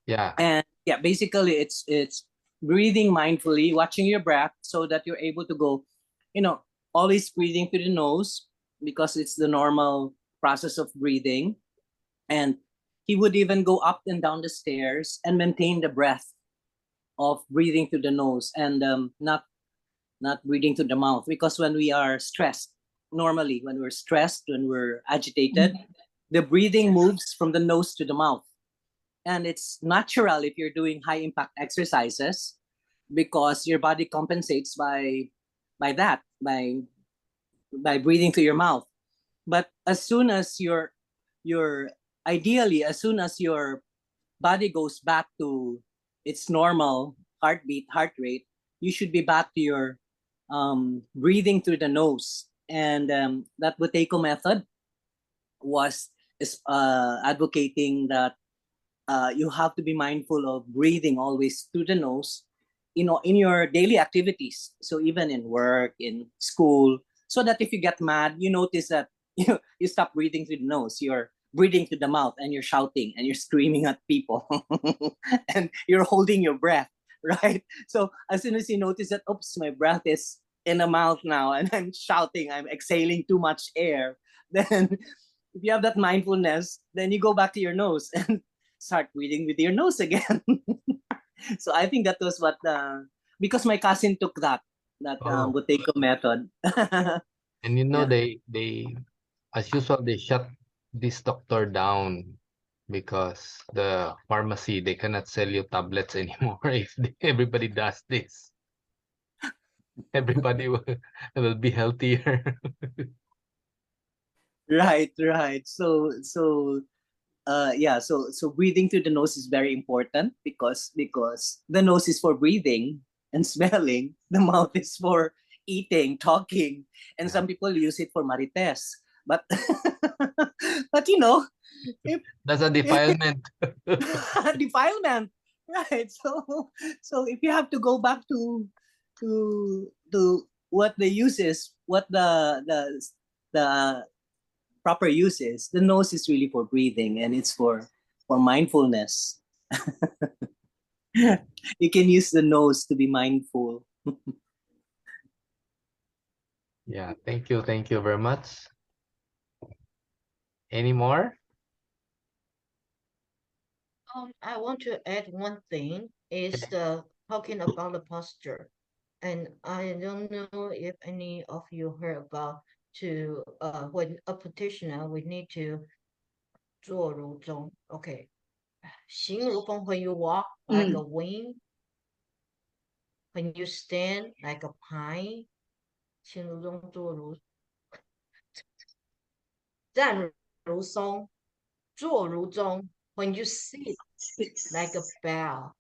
Speaker 1: Yeah.
Speaker 8: And yeah, basically it's breathing mindfully, watching your breath so that you're able to go, you know, always breathing through the nose because it's the normal process of breathing. And he would even go up and down the stairs and maintain the breath of breathing through the nose and not breathing through the mouth, because when we are stressed, normally when we're stressed, when we're agitated, the breathing moves from the nose to the mouth. And it's natural if you're doing high impact exercises because your body compensates by breathing through your mouth. But as soon as ideally, as soon as your body goes back to its normal heart rate, you should be back to your breathing through the nose. And that Buteyko method is advocating that you have to be mindful of breathing always through the nose, you know, in your daily activities. So even in work, in school, so that if you get mad, you notice that you stop breathing through the nose. You're breathing through the mouth and you're shouting and you're screaming at people and you're holding your breath, right? So as soon as you notice that, oops, my breath is in the mouth now and I'm shouting, I'm exhaling too much air, then if you have that mindfulness, then you go back to your nose and start breathing with your nose again. So I think that was what, because my cousin took that Buteyko method.
Speaker 1: And you know,
Speaker 8: Yeah.
Speaker 1: they as usual, they shut this doctor down because the pharmacy, they cannot sell you tablets anymore if everybody does this. Everybody will be healthier.
Speaker 8: Right, right. So breathing through the nose is very important because the nose is for breathing and smelling, the mouth is for eating, talking, and
Speaker 1: Yeah.
Speaker 8: some people use it for marites. But but you know, if
Speaker 1: That's a defilement.
Speaker 8: defilement, right? So if you have to go back to what the use is, what the proper use is, the nose is really for breathing and it's for mindfulness. You can use the nose to be mindful.
Speaker 1: Yeah, thank you very much. Any more?
Speaker 2: I want to add one thing is the talking about the posture. And I don't know if any of you heard about when a practitioner we need to 坐如钟. Okay. 行如风 when you walk like a wing. When you stand like a pine. 行如钟坐如站如松坐如钟 when you sit like a bell.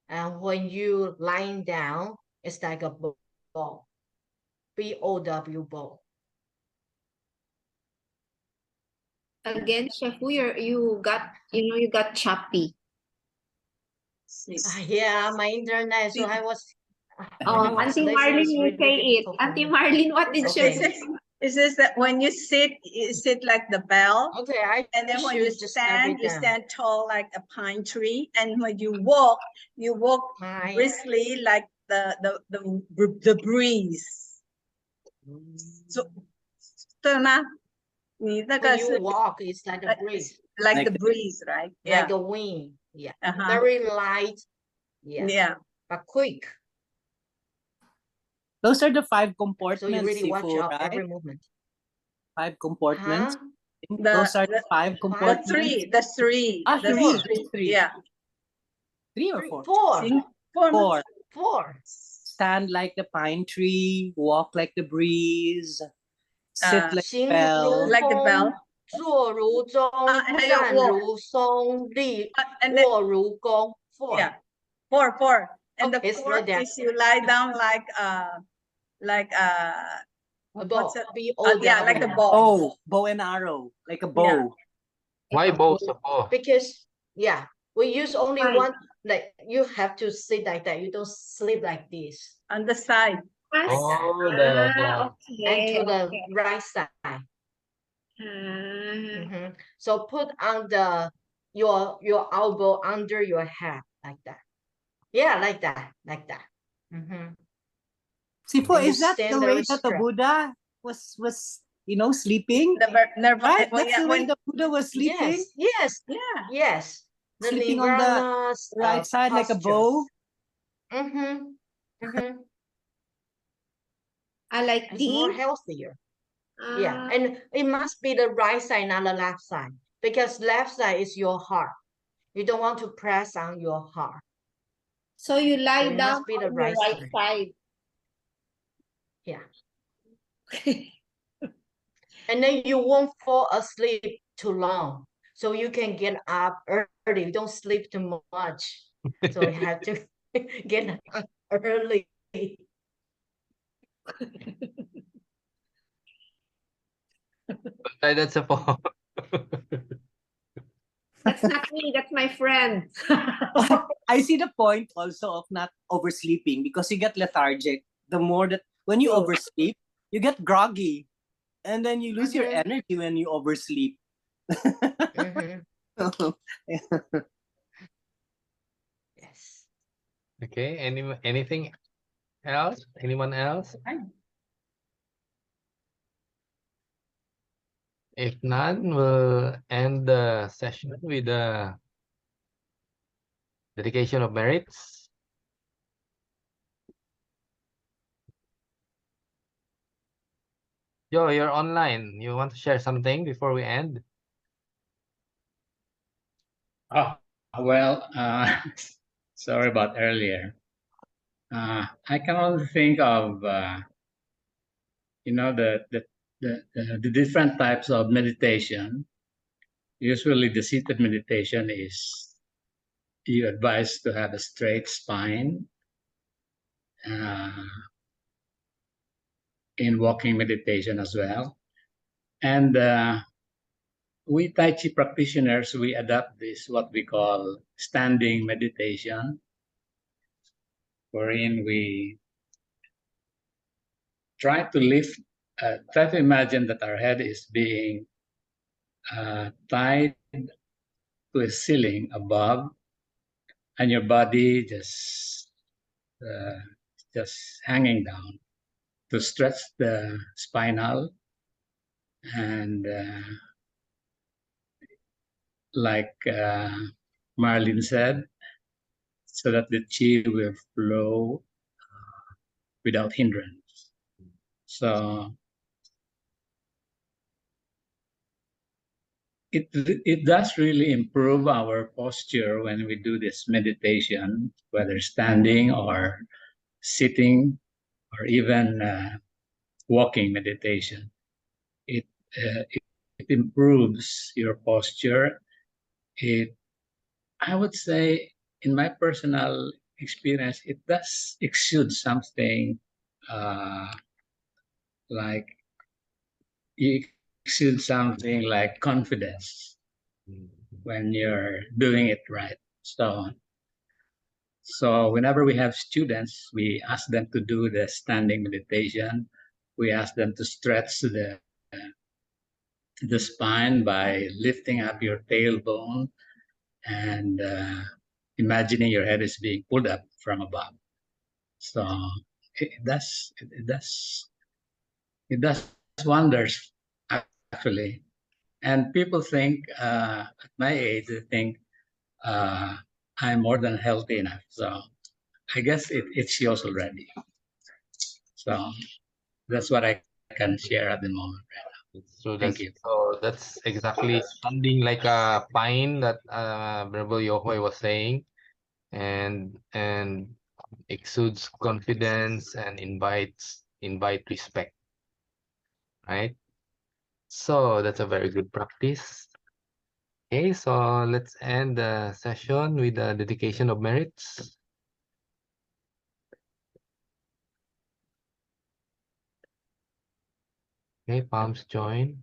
Speaker 2: And when you lying down, it's like a ball. B-O-W ball.
Speaker 7: Again, Shefu, you got choppy.
Speaker 2: Yeah, my internet. So I was.
Speaker 7: Auntie Marlene, you say it. Auntie Marlene, what did
Speaker 2: Okay.
Speaker 7: she say?
Speaker 6: It says that when you sit, you sit like the bell.
Speaker 2: Okay,
Speaker 6: And then when you
Speaker 2: should just have it
Speaker 6: stand, you
Speaker 2: down.
Speaker 6: stand tall like a pine tree. And when you walk
Speaker 2: Pine.
Speaker 6: briskly like the breeze. So, 对吗？你那个
Speaker 2: When
Speaker 6: 是
Speaker 2: you walk, it's like a breeze,
Speaker 6: like the
Speaker 8: Like-
Speaker 6: breeze, right?
Speaker 2: like a wind. Yeah,
Speaker 6: Uh-huh.
Speaker 2: very light. Yeah,
Speaker 6: Yeah.
Speaker 2: but quick.
Speaker 8: Those are the 5
Speaker 2: So
Speaker 8: comportments,
Speaker 2: you really watch
Speaker 8: Sifu,
Speaker 2: out
Speaker 8: right?
Speaker 2: every movement.
Speaker 8: 5 comportments.
Speaker 2: Huh?
Speaker 8: Those are the 5
Speaker 6: The
Speaker 8: comportments.
Speaker 6: three.
Speaker 8: Ah,
Speaker 6: the
Speaker 8: three.
Speaker 6: Yeah.
Speaker 8: 3 or
Speaker 2: Three,
Speaker 8: 4?
Speaker 2: four.
Speaker 8: Four.
Speaker 2: Four.
Speaker 8: Stand like the pine tree, walk like the breeze, sit like a
Speaker 2: 行
Speaker 8: bell.
Speaker 2: 如
Speaker 6: Like the bell.
Speaker 2: 风，坐如钟，
Speaker 6: 还有
Speaker 2: 站
Speaker 6: walk.
Speaker 2: 如松，立
Speaker 6: And then
Speaker 2: 卧如弓。Four.
Speaker 6: yeah, four. And
Speaker 2: Okay,
Speaker 6: the
Speaker 2: slow
Speaker 6: fourth
Speaker 2: down.
Speaker 6: is you lie down like
Speaker 2: A
Speaker 6: what's
Speaker 2: ball.
Speaker 6: it?
Speaker 2: B-O-W.
Speaker 6: Yeah, like a ball.
Speaker 8: Bow and arrow, like a bow.
Speaker 1: Why both? Oh,
Speaker 2: Because yeah, we use only
Speaker 7: Fine.
Speaker 2: one. Like you have to sit like that. You don't sleep like this.
Speaker 6: On the side.
Speaker 1: oh,
Speaker 2: And to
Speaker 7: Okay.
Speaker 2: the right side.
Speaker 7: Ah,
Speaker 2: Mhm. So put on your elbow under your head like that. Yeah, like that. Mhm.
Speaker 8: Sifu,
Speaker 2: And you
Speaker 8: is that
Speaker 2: stand
Speaker 8: the
Speaker 2: very
Speaker 8: way that the
Speaker 2: straight.
Speaker 8: Buddha was sleeping?
Speaker 6: Nirvana.
Speaker 8: Right? That's the way the Buddha was sleeping?
Speaker 2: Yes.
Speaker 6: Yeah.
Speaker 2: Yes. The
Speaker 8: Sleeping on the
Speaker 2: Nirvana's,
Speaker 8: right side like a
Speaker 2: posture.
Speaker 8: bow?
Speaker 2: Mhm. Mhm.
Speaker 7: I like
Speaker 2: It's more
Speaker 7: these.
Speaker 2: healthier. Yeah, and it must be the right side, not the left side, because left side is your heart. You don't want to press on your heart.
Speaker 7: So you lie
Speaker 2: it
Speaker 7: down
Speaker 2: must be the
Speaker 7: on
Speaker 2: right
Speaker 7: the right side.
Speaker 2: Yeah. And then you won't fall asleep too long. So you can get up early. You don't sleep too much. So you have to get up early.
Speaker 1: that's a fall.
Speaker 7: That's not me, that's my friend.
Speaker 8: I see the point also of not oversleeping because you get lethargic. The more that when you
Speaker 6: True.
Speaker 8: oversleep, you get groggy. And then you lose your
Speaker 2: Mhm.
Speaker 8: energy when you oversleep.
Speaker 2: Mhm. Yes.
Speaker 1: Okay, anything else? Anyone else? If none, we'll end the session with the dedication of merits. Yo, you're online. You want to share something before we end?
Speaker 9: Oh, well, sorry about earlier. I can only think of, you know, the different types of meditation. Usually the seated meditation is you advise to have a straight spine. In walking meditation as well. And we Tai Chi practitioners, we adopt this, what we call standing meditation, wherein we try to imagine that our head is being tied to a ceiling above, and your body just hanging down to stretch the spinal and like Marlene said, so that the chi will flow without hindrance. So it does really improve our posture when we do this meditation, whether standing or sitting or even walking meditation. It improves your posture. I would say, in my personal experience, it does exude something like you exude something like confidence when you're doing it right. So whenever we have students, we ask them to do the standing meditation. We ask them to stretch the spine by lifting up your tailbone and imagining your head is being pulled up from above. So it does wonders, actually. And people think at my age, they think I'm more than healthy enough. So I guess it shows already. So that's what I can share at the moment.
Speaker 1: So
Speaker 9: Thank
Speaker 1: that's
Speaker 9: you.
Speaker 1: so that's exactly standing like a pine that Venerable Yohoy was saying, and exudes confidence and invite respect, right? So that's a very good practice. Okay, so let's end the session with the dedication of merits. Okay, palms join.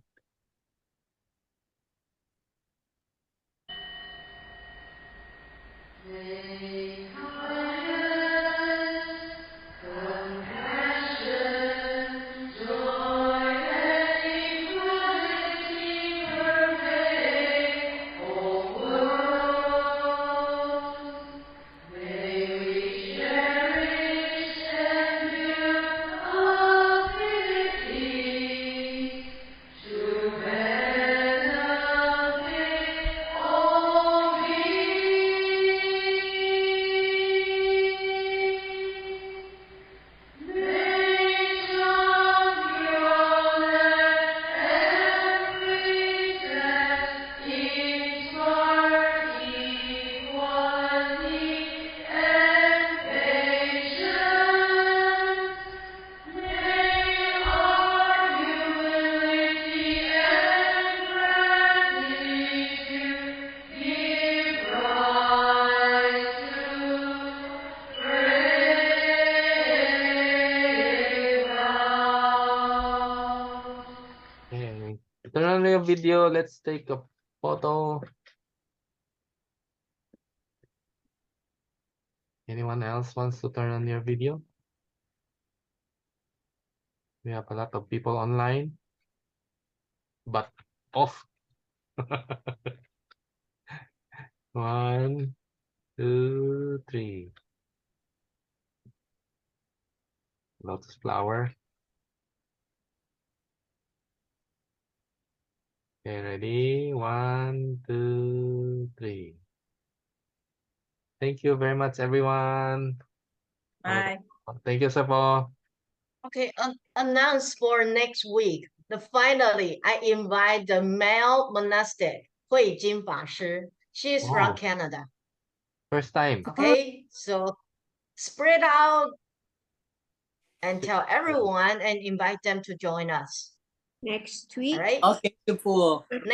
Speaker 1: Okay, turn on your video. Let's take a photo. Anyone else wants to turn on your video? We have a lot of people online, but off. 1, 2, 3. Lotus flower. Okay, ready? 1, 2, 3. Thank you very much, everyone.
Speaker 6: Bye.
Speaker 1: Thank you, Sapo.
Speaker 2: Okay, announce for next week. finally, I invite the male monastic, Hui Jin Fa Shi. She is from
Speaker 1: Oh.
Speaker 2: Canada.
Speaker 1: First time.
Speaker 2: Okay, so spread out and tell everyone and invite them to join us.
Speaker 7: Next
Speaker 2: All
Speaker 7: week.
Speaker 2: right.
Speaker 8: Okay, Shufu.
Speaker 2: Next